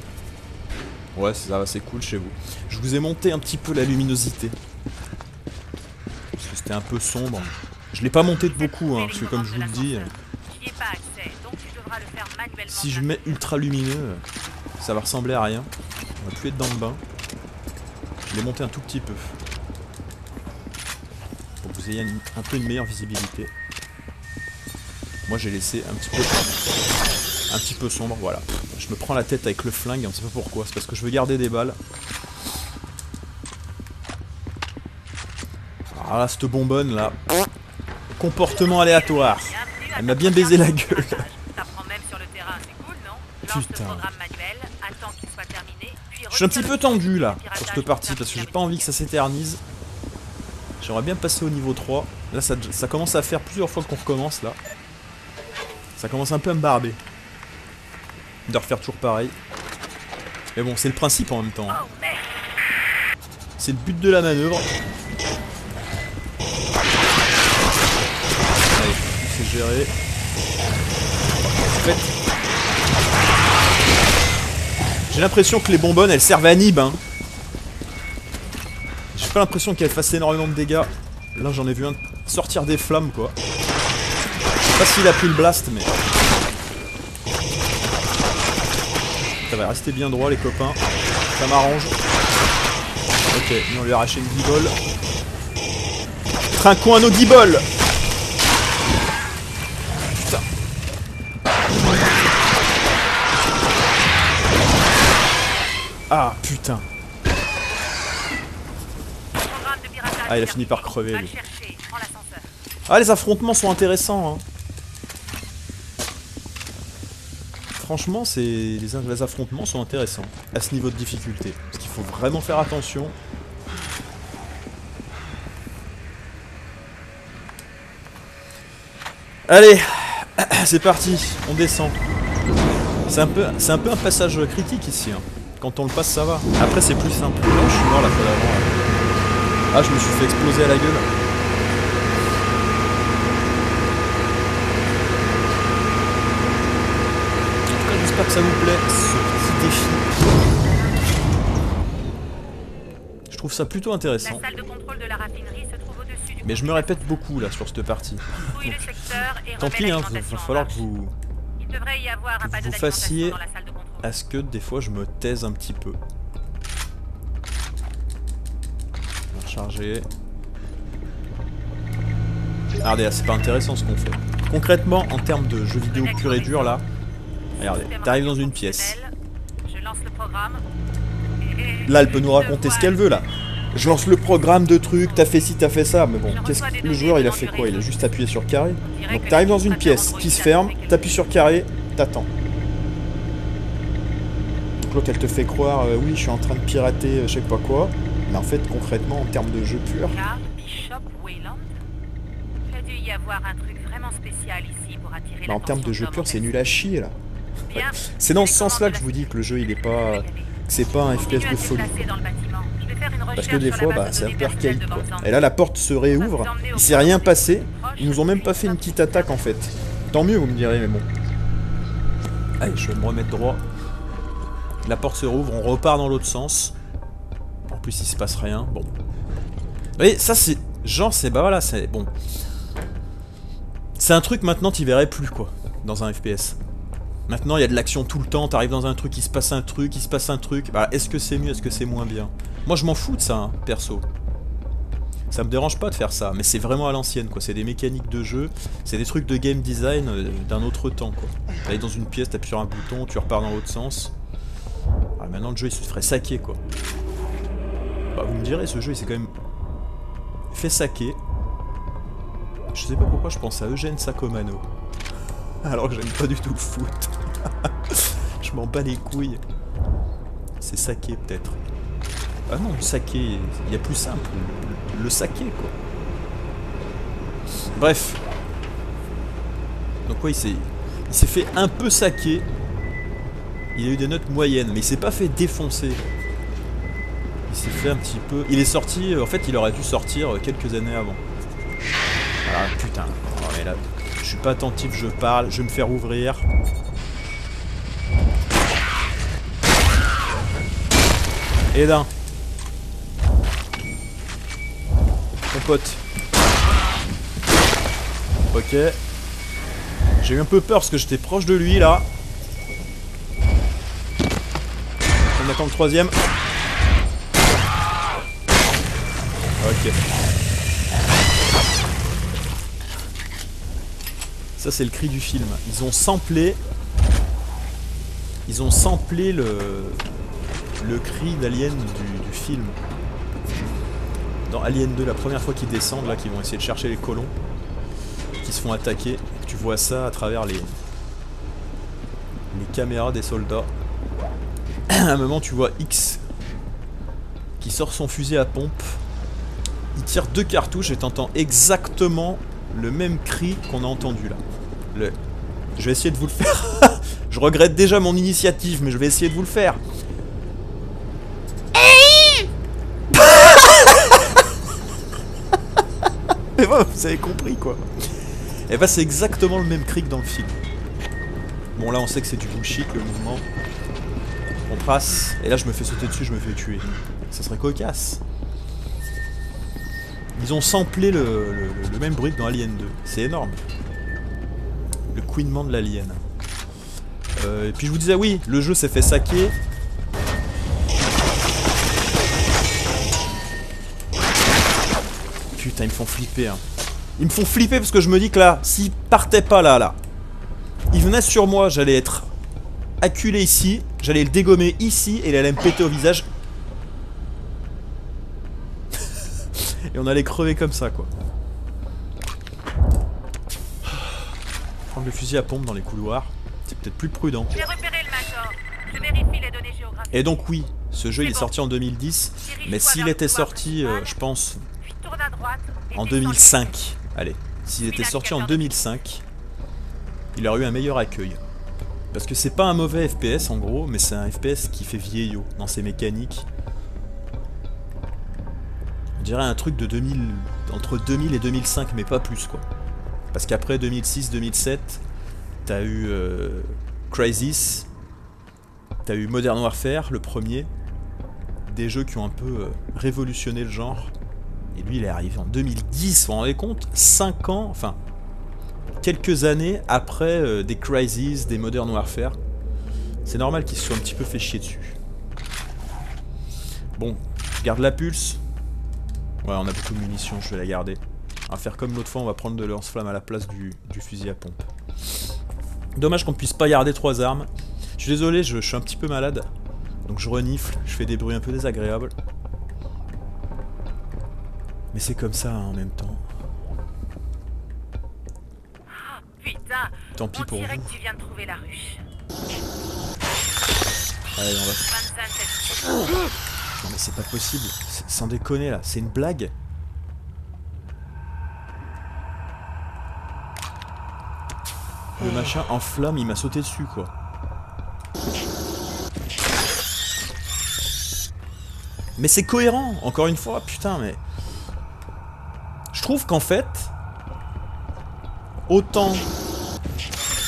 Ouais, ça va, c'est cool chez vous. Je vous ai monté un petit peu la luminosité. Parce que c'était un peu sombre. Je l'ai pas monté de beaucoup, hein, parce que comme je vous le dis... Si je mets ultra lumineux, ça va ressembler à rien. On va plus être dans le bain. Je l'ai monté un tout petit peu. Pour que vous ayez un peu une meilleure visibilité. Moi j'ai laissé un petit peu sombre, voilà. Je me prends la tête avec le flingue, on sait pas pourquoi, c'est parce que je veux garder des balles. Ah là, cette bonbonne là. Comportement aléatoire. Elle m'a bien baisé la gueule. Putain. Je suis un petit peu tendu là, sur cette partie, parce que j'ai pas envie que ça s'éternise. J'aimerais bien passer au niveau 3. Là ça commence à faire plusieurs fois qu'on recommence là. Ça commence un peu à me barber. De refaire toujours pareil. Mais bon, c'est le principe en même temps. Hein. C'est le but de la manœuvre. Allez, c'est géré. En fait, j'ai l'impression que les bonbonnes elles servent à nib. Hein. J'ai pas l'impression qu'elles fassent énormément de dégâts. Là j'en ai vu un sortir des flammes quoi. Je sais pas s'il a pris le blast mais... Ça va rester bien droit les copains. Ça m'arrange. Ok, on lui a arraché une guibole. Trinquons à nos guiboles. Putain. Ah putain. Ah il a fini par crever lui. Ah les affrontements sont intéressants hein. Franchement, les affrontements sont intéressants à ce niveau de difficulté. Parce qu'il faut vraiment faire attention. Allez, c'est parti, on descend. C'est un peu un passage critique ici. Hein. Quand on le passe, ça va. Après, c'est plus simple. Non, je suis mort la fois d'avant. Ah, je me suis fait exploser à la gueule. En tout cas, j'espère que ça vous plaît, ce petit défi. Je trouve ça plutôt intéressant. La salle de contrôle de la raffinerie se trouve au-dessus du Mais je me répète beaucoup là sur cette partie. Fouille le secteur et Tant remets pis, hein, l'alimentation va en falloir marche. que vous Il devrait y avoir un panneau vous d'alimentation fassiez dans la salle de contrôle. à ce que des fois je me taise un petit peu. On va recharger. Regardez là, c'est pas intéressant ce qu'on fait. Concrètement, en termes de jeux vidéo pur et dur là, regardez, t'arrives dans une pièce. Je lance le programme. Là, elle peut nous raconter ce qu'elle veut là. Je lance le programme de trucs, t'as fait ci, t'as fait ça, mais bon, qu'est-ce que le joueur il a fait quoi? Il a juste appuyé sur carré. Donc t'arrives dans une pièce qui se ferme, t'appuies sur carré, t'attends. Donc l'autre elle te fait croire, oui je suis en train de pirater je sais pas quoi, mais en fait concrètement en termes de jeu pur... Bishop Wayland. Il a dû y avoir un truc vraiment spécial ici pour attirer Bah, en termes de jeu pur c'est nul à chier là. Bien. C'est dans ce sens là que je vous dis que le jeu il est pas... que c'est pas un FPS de folie. Parce que des fois, bah, c'est un peu archaïque, quoi. Et là, la porte se réouvre, il s'est rien passé, ils nous ont même pas fait une petite attaque, en fait. Tant mieux, vous me direz, mais bon. Allez, je vais me remettre droit. La porte se rouvre, on repart dans l'autre sens. En plus, il se passe rien, bon. Vous voyez, ça, c'est... genre, c'est... bah voilà, c'est... bon. C'est un truc, maintenant, t'y verrais plus, quoi, dans un FPS. Maintenant, il y a de l'action tout le temps, t'arrives dans un truc, il se passe un truc, il se passe un truc. Bah, est-ce que c'est mieux, est-ce que c'est moins bien? Moi, je m'en fous de ça, hein, perso. Ça me dérange pas de faire ça, mais c'est vraiment à l'ancienne, quoi. C'est des mécaniques de jeu, c'est des trucs de game design d'un autre temps, quoi. T'arrives dans une pièce, t'appuies sur un bouton, tu repars dans l'autre sens. Ah, maintenant, le jeu, il se ferait saquer, quoi. Bah, vous me direz, ce jeu, il s'est quand même fait saquer. Je sais pas pourquoi je pense à Eugène Sacomano. Alors que j'aime pas du tout le foot. Je m'en bats les couilles. C'est saké peut-être. Ah non, le saké, il y a plus simple. Le saké quoi. Bref. Donc ouais, il s'est fait un peu saquer. Il a eu des notes moyennes, mais il s'est pas fait défoncer. Il s'est fait un petit peu... Il est sorti... En fait, il aurait dû sortir quelques années avant. Ah putain. Oh, mais là... Je suis pas attentif, je parle, je vais me faire ouvrir. Et d'un. Ton pote. Ok. J'ai eu un peu peur parce que j'étais proche de lui là. On attend le troisième. Ok. Ça c'est le cri du film. Ils ont samplé le cri d'Alien du film. Dans Alien 2, la première fois qu'ils descendent, là, qu'ils vont essayer de chercher les colons, qui se font attaquer, tu vois ça à travers les caméras des soldats. À un moment, tu vois X qui sort son fusil à pompe, il tire 2 cartouches et t'entends exactement le même cri qu'on a entendu là. Je vais essayer de vous le faire. Je regrette déjà mon initiative, mais je vais essayer de vous le faire. Mais bon, vous avez compris quoi. Et bah c'est exactement le même cri que dans le film. Bon là on sait que c'est du bullshit le mouvement. On passe, et là je me fais sauter dessus, je me fais tuer. Ça serait cocasse. Ils ont samplé le même bruit que dans Alien 2. C'est énorme. Le couinement de l'alien. Et puis je vous disais, oui, le jeu s'est fait saquer. Putain, ils me font flipper. Hein. Ils me font flipper parce que je me dis que là, s'ils partaient pas là, ils venaient sur moi, j'allais être acculé ici, j'allais le dégommer ici et il allait me péter au visage. Et on allait crever comme ça, quoi. Prendre le fusil à pompe dans les couloirs, c'est peut-être plus prudent. J'ai repéré le Major. Je vérifie les données géographiques. Et donc oui, ce jeu il est sorti en 2010, mais s'il était sorti, je pense, en 2005, allez, s'il était sorti en 2005, il aurait eu un meilleur accueil. Parce que c'est pas un mauvais FPS en gros, mais c'est un FPS qui fait vieillot dans ses mécaniques. On dirait un truc de 2000, entre 2000 et 2005, mais pas plus quoi. Parce qu'après 2006-2007, t'as eu Crysis, t'as eu Modern Warfare, le premier. Des jeux qui ont un peu révolutionné le genre. Et lui il est arrivé en 2010, vous vous rendez compte? 5 ans, enfin quelques années après des Crysis, des Modern Warfare. C'est normal qu'il se soit un petit peu fait chier dessus. Bon, je garde la pulse. Ouais, on a beaucoup de munitions, je vais la garder. On va faire comme l'autre fois, on va prendre de lance-flamme à la place du fusil à pompe. Dommage qu'on puisse pas garder 3 armes. Je suis désolé, je suis un petit peu malade. Donc je renifle, je fais des bruits un peu désagréables. Mais c'est comme ça hein, en même temps. Ah, putain. Tant pis pour vous. On dirait que tu viens de trouver la ruche. Allez, on va... Non mais c'est pas possible, sans déconner là, c'est une blague. Le machin en flamme, il m'a sauté dessus quoi. Mais c'est cohérent, encore une fois, putain mais... Je trouve qu'en fait, autant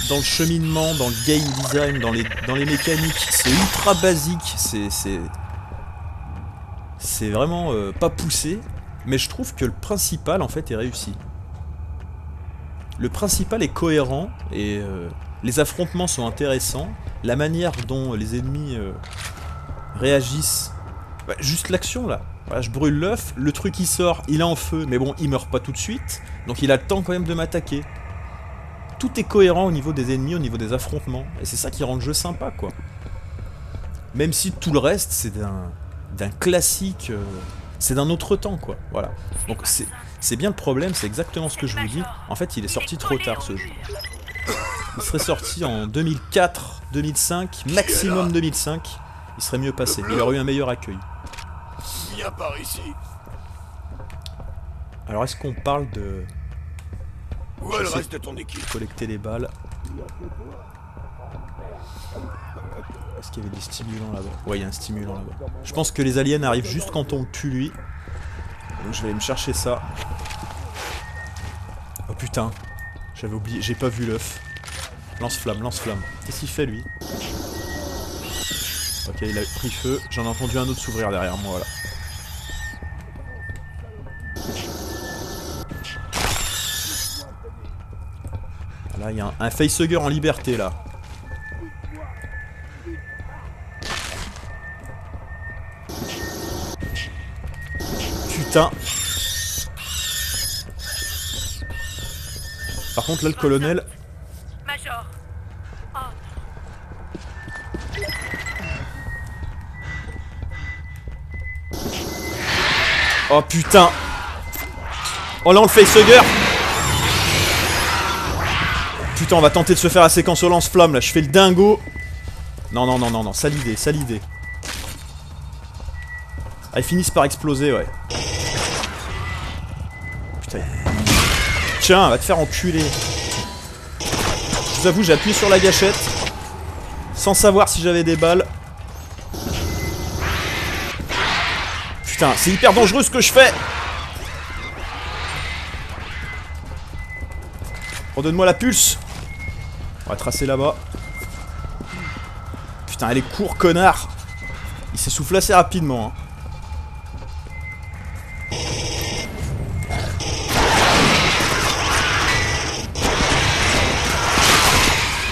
dans le cheminement, dans le game design, dans les mécaniques, c'est ultra basique, c'est vraiment pas poussé, mais je trouve que le principal en fait est réussi. Le principal est cohérent et les affrontements sont intéressants. La manière dont les ennemis réagissent, bah, juste l'action là. Voilà, je brûle l'œuf, le truc il sort, il est en feu, mais bon, il meurt pas tout de suite, donc il a le temps quand même de m'attaquer. Tout est cohérent au niveau des ennemis, au niveau des affrontements, et c'est ça qui rend le jeu sympa quoi. Même si tout le reste c'est d'un classique, c'est d'un autre temps quoi, voilà. Donc c'est bien le problème, c'est exactement ce que je vous dis. En fait il est sorti trop tard ce jeu. Il serait sorti en 2004, 2005, maximum 2005, il serait mieux passé, il aurait eu un meilleur accueil. Viens par ici. Alors est-ce qu'on parle de... Où est le reste de ton équipe? Collecter les balles. Est-ce qu'il y avait des stimulants là-bas? Ouais, il y a un stimulant là-bas. Je pense que les aliens arrivent juste quand on le tue lui. Donc je vais aller me chercher ça. Oh putain. J'avais oublié, j'ai pas vu l'œuf. Lance-flamme, lance-flamme. Qu'est-ce qu'il fait lui? Ok, il a pris feu. J'en ai entendu un autre s'ouvrir derrière moi là. Là, il y a un facehugger en liberté, là. Putain. Par contre, là, le colonel... Major. Oh. Oh, putain. Oh, là, on le facehugger. Putain, on va tenter de se faire la séquence au lance-flamme là, je fais le dingo. Non, non, non, non, non, sale idée, sale idée. Ah, ils finissent par exploser, ouais. Putain. Tiens, va te faire enculer. Je vous avoue, j'ai appuyé sur la gâchette sans savoir si j'avais des balles. Putain, c'est hyper dangereux ce que je fais. Redonne-moi la pulse. On va tracer là-bas. Putain, elle est court, connard. Il s'essouffle assez rapidement. Hein.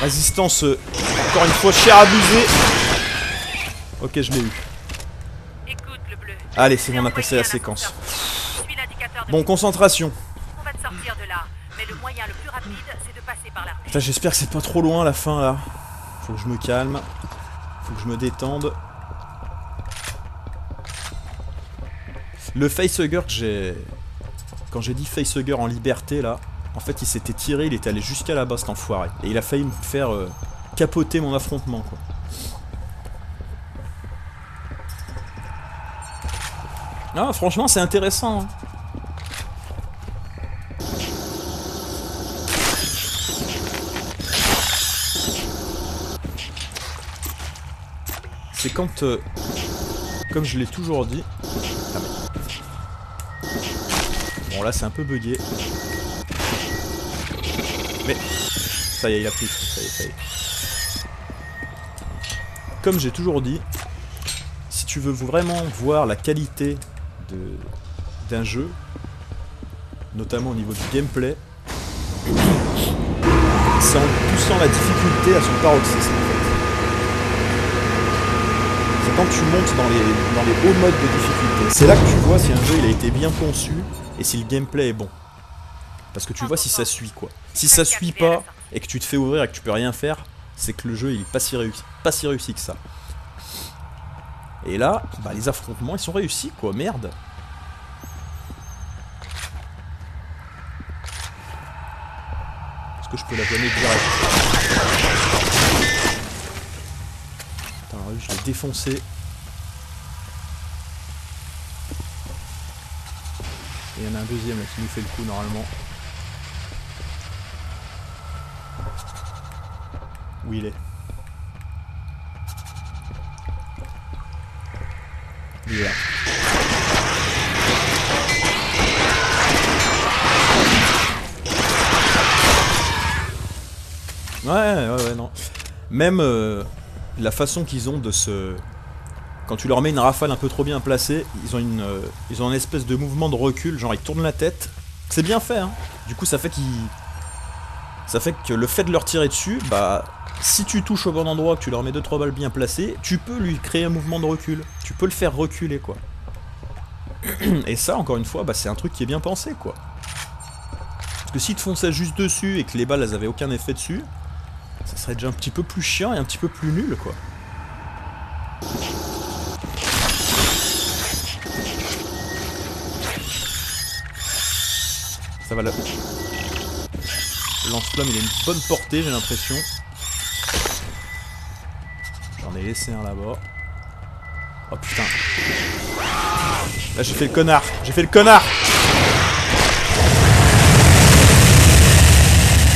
Résistance, encore une fois, cher abusé. Ok, je l'ai eu. Écoute, le bleu. Allez, c'est bon, on a passé la séquence. Bon, concentration. On va te sortir de là, mais le moyen le plus rapide, c'est de passer par l'armée. Putain, j'espère que c'est pas trop loin la fin là. Faut que je me calme. Faut que je me détende. Le facehugger que j'ai... Quand j'ai dit facehugger en liberté là, en fait il s'était tiré, il était allé jusqu'à là-bas cet enfoiré. Et il a failli me faire capoter mon affrontement quoi. Ah franchement c'est intéressant. Hein. c'est quand, comme je l'ai toujours dit... Ah, mais... Bon là c'est un peu bugué. Mais... Ça y est, il a pris. Ça y est. Comme j'ai toujours dit, si tu veux vraiment voir la qualité d'un jeu, notamment au niveau du gameplay, c'est en poussant la difficulté à son paroxysme en fait. C'est quand tu montes dans les hauts modes de difficulté. C'est là que tu vois si un jeu il a été bien conçu et si le gameplay est bon. Parce que tu vois si ça suit quoi. Si ça suit pas et que tu te fais ouvrir et que tu peux rien faire, c'est que le jeu il est pas si réussi que ça. Et là, bah, les affrontements ils sont réussis quoi, merde. Est-ce que je peux la donner direct? Putain, je l'ai défoncé. Et il y en a un deuxième là, qui nous fait le coup normalement. Où il est? Il est là. Ouais, non. Même la façon qu'ils ont de se... Quand tu leur mets une rafale un peu trop bien placée, ils ont une espèce de mouvement de recul, genre ils tournent la tête. C'est bien fait, hein. Du coup, ça fait que le fait de leur tirer dessus, bah... Si tu touches au bon endroit, que tu leur mets 2-3 balles bien placées, tu peux lui créer un mouvement de recul. Tu peux le faire reculer, quoi. Et ça, encore une fois, bah, c'est un truc qui est bien pensé, quoi. Parce que s'ils te fonçaient juste dessus et que les balles, elles avaient aucun effet dessus, ça serait déjà un petit peu plus chiant et un petit peu plus nul, quoi. Ça va là. Le lance-flamme, il a une bonne portée, j'ai l'impression. J'en ai laissé un là-bas. Oh putain. Là j'ai fait le connard. J'ai fait le connard.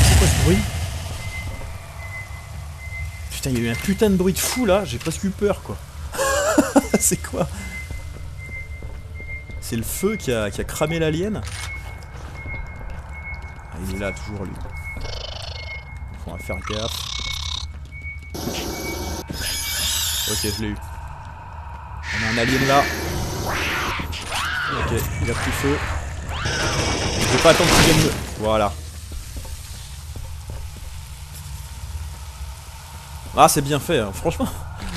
C'est quoi ce bruit? Putain, il y a eu un putain de bruit de fou là. J'ai presque eu peur quoi. C'est quoi? C'est le feu qui a cramé l'alien? Ah, il est là toujours lui. Donc on va faire gaffe. Ok, je l'ai eu. On a un alien là. Ok, il a pris feu. Je vais pas attendre qu'il vienne me... Voilà. Ah, c'est bien fait, hein. Franchement.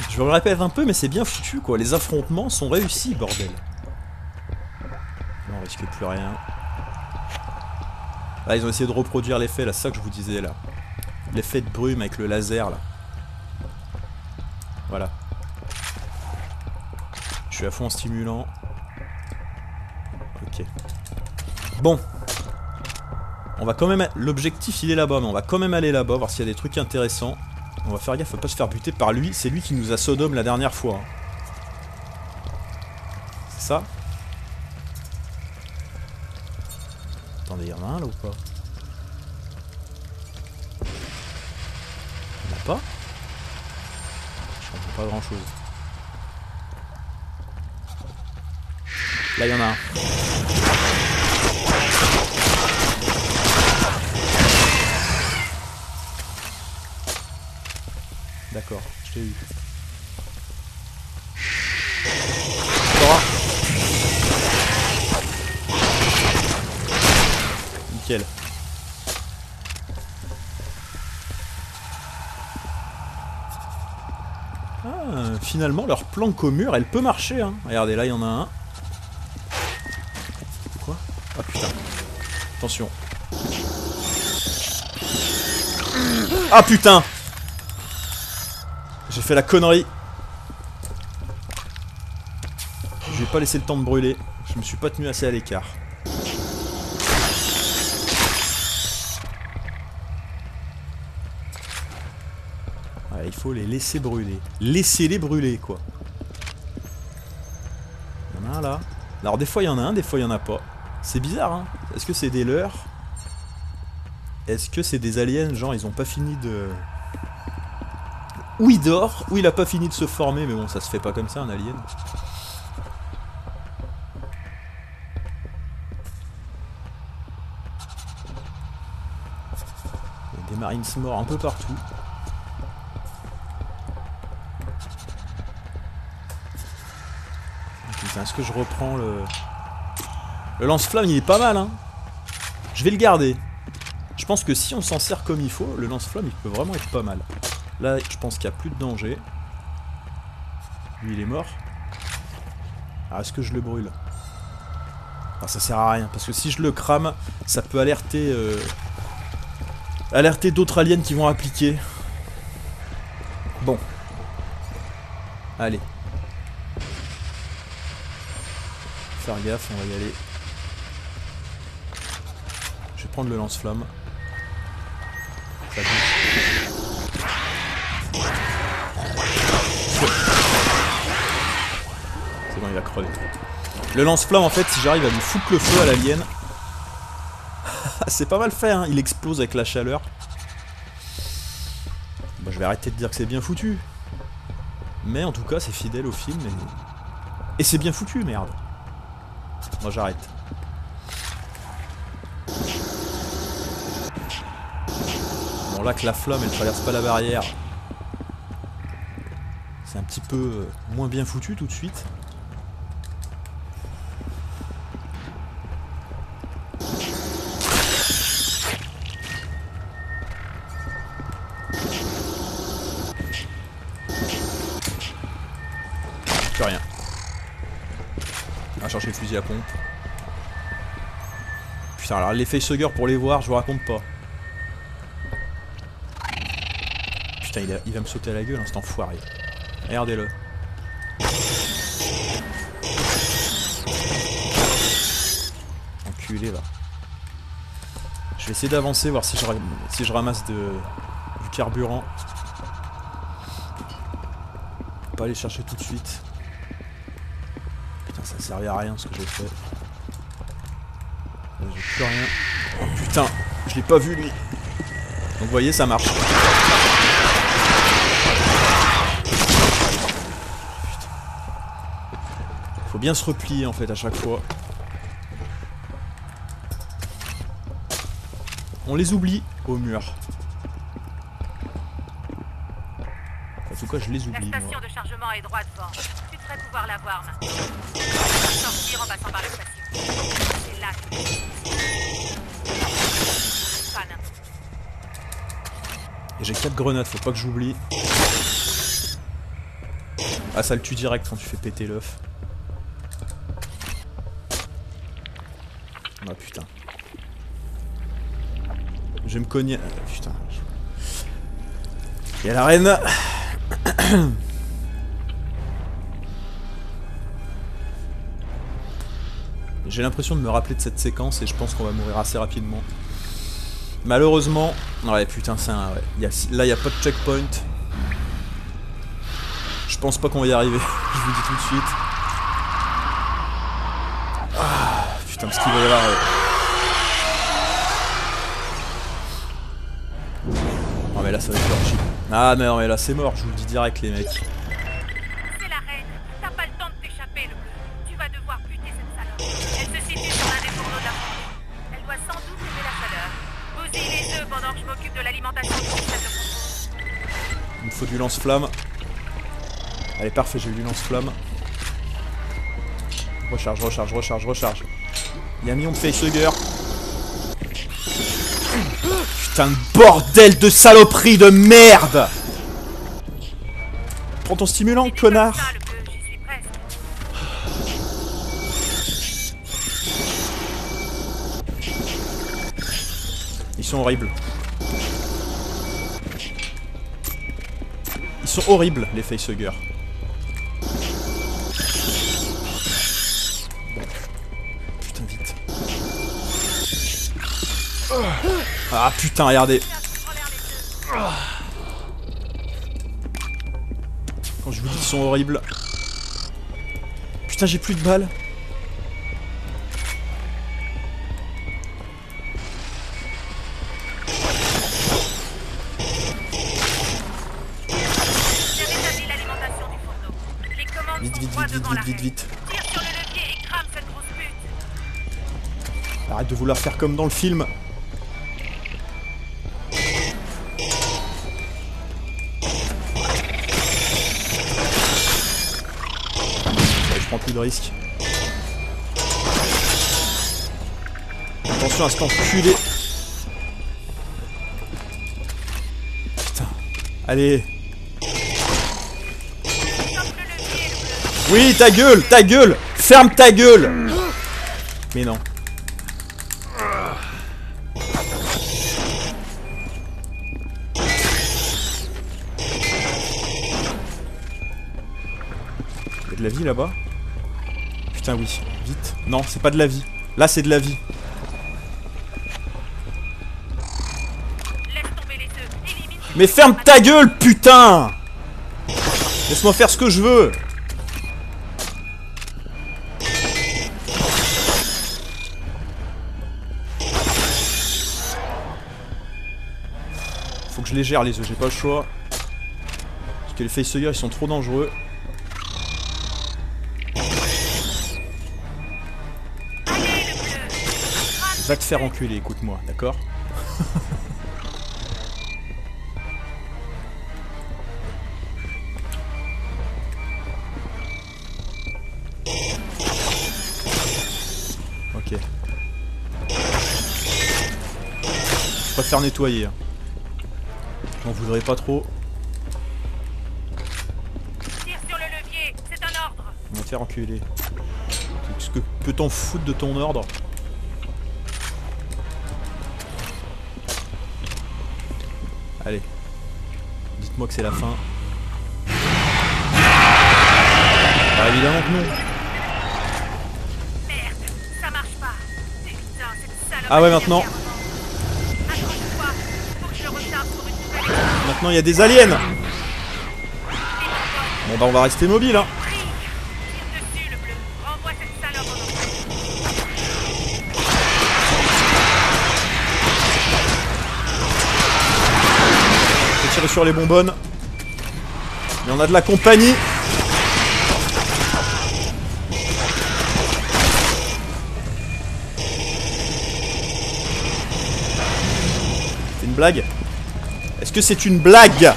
Je me répète un peu, mais c'est bien foutu, quoi. Les affrontements sont réussis, bordel. Là, on risque plus rien. Là, ils ont essayé de reproduire l'effet, là, c'est ça que je vous disais, là. L'effet de brume avec le laser, là. Voilà. Je suis à fond en stimulant. Ok. Bon. On va quand même... L'objectif, il est là-bas, mais on va quand même aller là-bas, voir s'il y a des trucs intéressants. On va faire gaffe, faut pas se faire buter par lui. C'est lui qui nous a Sodome la dernière fois. C'est ça? Attendez, il y en a un là ou pas? Il n'y en a pas? Je comprends pas grand chose. Là il y en a un. D'accord, je t'ai eu. Encore un. Nickel. Ah, finalement leur planque au mur elle peut marcher hein. Regardez là il y en a un. Quoi? Ah putain. Attention. Ah putain. J'ai fait la connerie. Je vais pas laisser le temps de brûler. Je me suis pas tenu assez à l'écart. Ouais, il faut les laisser brûler. Laissez-les brûler quoi. Il y en a un là. Alors des fois il y en a un, des fois il y en a pas. C'est bizarre hein. Est-ce que c'est des leurs? Est-ce que c'est des aliens? Genre ils ont pas fini de Ou il dort, ou il a pas fini de se former, mais bon, ça se fait pas comme ça, un alien. Il y a des marines morts un peu partout. Putain, est-ce que je reprends le... Le lance-flamme, il est pas mal, hein. Je vais le garder. Je pense que si on s'en sert comme il faut, le lance-flamme, il peut vraiment être pas mal. Là, je pense qu'il n'y a plus de danger. Lui, il est mort. Ah, est-ce que je le brûle? Ah, ça sert à rien, parce que si je le crame, ça peut alerter... alerter d'autres aliens qui vont appliquer. Bon. Allez. Faire gaffe, on va y aller. Je vais prendre le lance-flamme. Ça bouge. C'est bon, il va crever. Le lance-flamme, en fait, si j'arrive à lui foutre le feu à l'alien, c'est pas mal fait, hein. Il explose avec la chaleur. Bah, je vais arrêter de dire que c'est bien foutu. Mais en tout cas, c'est fidèle au film. Et c'est bien foutu, merde. Moi, j'arrête. Bon, là que la flamme, elle traverse pas la barrière. C'est un petit peu moins bien foutu tout de suite. Plus rien. On va chercher le fusil à pompe. Putain, alors les facehugger pour les voir, je vous raconte pas. Putain, il va me sauter à la gueule, hein, cet enfoiré. Regardez-le. Enculé, va. Je vais essayer d'avancer, voir si je ramasse du carburant. Pas aller chercher tout de suite. Putain, ça servait à rien ce que j'ai fait. Là, j'ai plus rien. Oh putain, je l'ai pas vu lui. Donc vous voyez, ça marche. Faut bien se replier en fait à chaque fois. On les oublie au mur. En tout cas, je les oublie. La station de chargement est droit devant. Tu devrais pouvoir la voir maintenant. Sortir en passant par la station. C'est là que... Fan. Et j'ai 4 grenades, faut pas que j'oublie. Ah, ça le tue direct quand tu fais péter l'œuf. Ah putain. Je vais me cogner. Putain. Et la reine. J'ai l'impression de me rappeler de cette séquence et je pense qu'on va mourir assez rapidement. Malheureusement. Ouais putain, c'est un. Ouais. Là il n'y a pas de checkpoint. Je pense pas qu'on va y arriver. Je vous le dis tout de suite. Ah, putain, parce qu'il va y avoir. Non mais là ça va être l'orgie. Ah mais non mais là c'est mort, je vous le dis direct les mecs. C'est la reine. T'as pas le temps de t'échapper, le bleu. Tu vas devoir buter cette salope. Elle se situe sur l'un des fourneaux de la fondue. Elle doit sans doute aimer la chaleur. Bousille les œufs pendant que je m'occupe de l'alimentation du système de contrôle. Il me faut du lance-flamme. Allez parfait, j'ai eu du lance-flamme. Recharge, recharge, recharge, recharge. Il y a un million de facehugger. Putain de bordel de saloperie de merde. Prends ton stimulant, connard. Ça, le bleu, j'y suis presque. Ils sont horribles. Ils sont horribles, les facehuggers. Putain, vite. Ah putain, regardez. Quand je vous dis qu'ils sont horribles. Putain, j'ai plus de balles. Demande Vite, son vite, droit vite, devant vite, la vite, reine. vite. Tire sur le levier et crame cette grosse pute. Arrête de vouloir faire comme dans le film. Ouais, je prends plus de risques. Attention à cet enculé. Putain. Allez. Oui, ta gueule, ta gueule. Ferme ta gueule. Mais non. Il y a de la vie là-bas? Putain oui, vite. Non, c'est pas de la vie. Là c'est de la vie. Laisse tomber les œufs. Élimine ce- Mais ferme ta gueule, putain! Laisse-moi faire ce que je veux. Faut que je les gère les œufs, j'ai pas le choix. Parce que les facehugger ils sont trop dangereux. Va te faire enculer, écoute-moi, d'accord? Ok. Je préfère nettoyer. J'en voudrais pas trop. Tire sur le levier. C'est un ordre. On va te faire enculer. Est-ce que peut t'en foutre de ton ordre? Allez. Dites-moi que c'est la fin. Bah évidemment que non. Merde, ça marche pas. Putain, cette salope. Ah ouais, maintenant. Accroche-toi. Faut que je le recharge pour une nouvelle étape. Maintenant il y a des aliens. Bon bah on va rester mobile hein. Tire dessus, le bleu. Renvoie cette salope en enfer. Je vais tirer sur les bonbonnes. Mais on a de la compagnie. C'est une blague? Est-ce que c'est une blague?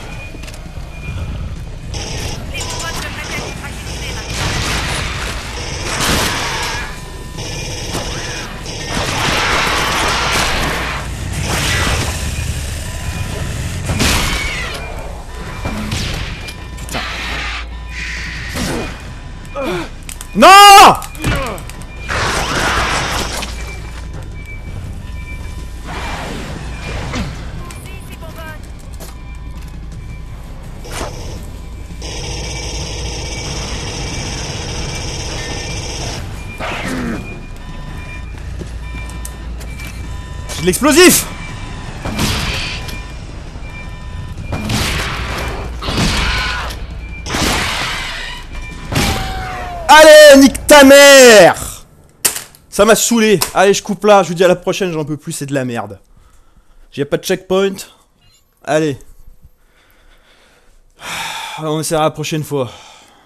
Les bonbonnes devraient être fragilisées maintenant. Non! Si, bonbonne. J'ai de l'explosif! Allez, nique ta mère! Ça m'a saoulé. Allez, je coupe là. Je vous dis à la prochaine, j'en peux plus, c'est de la merde. J'ai pas de checkpoint. Allez. On essaiera la prochaine fois.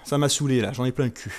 Ça m'a saoulé là, j'en ai plein le cul.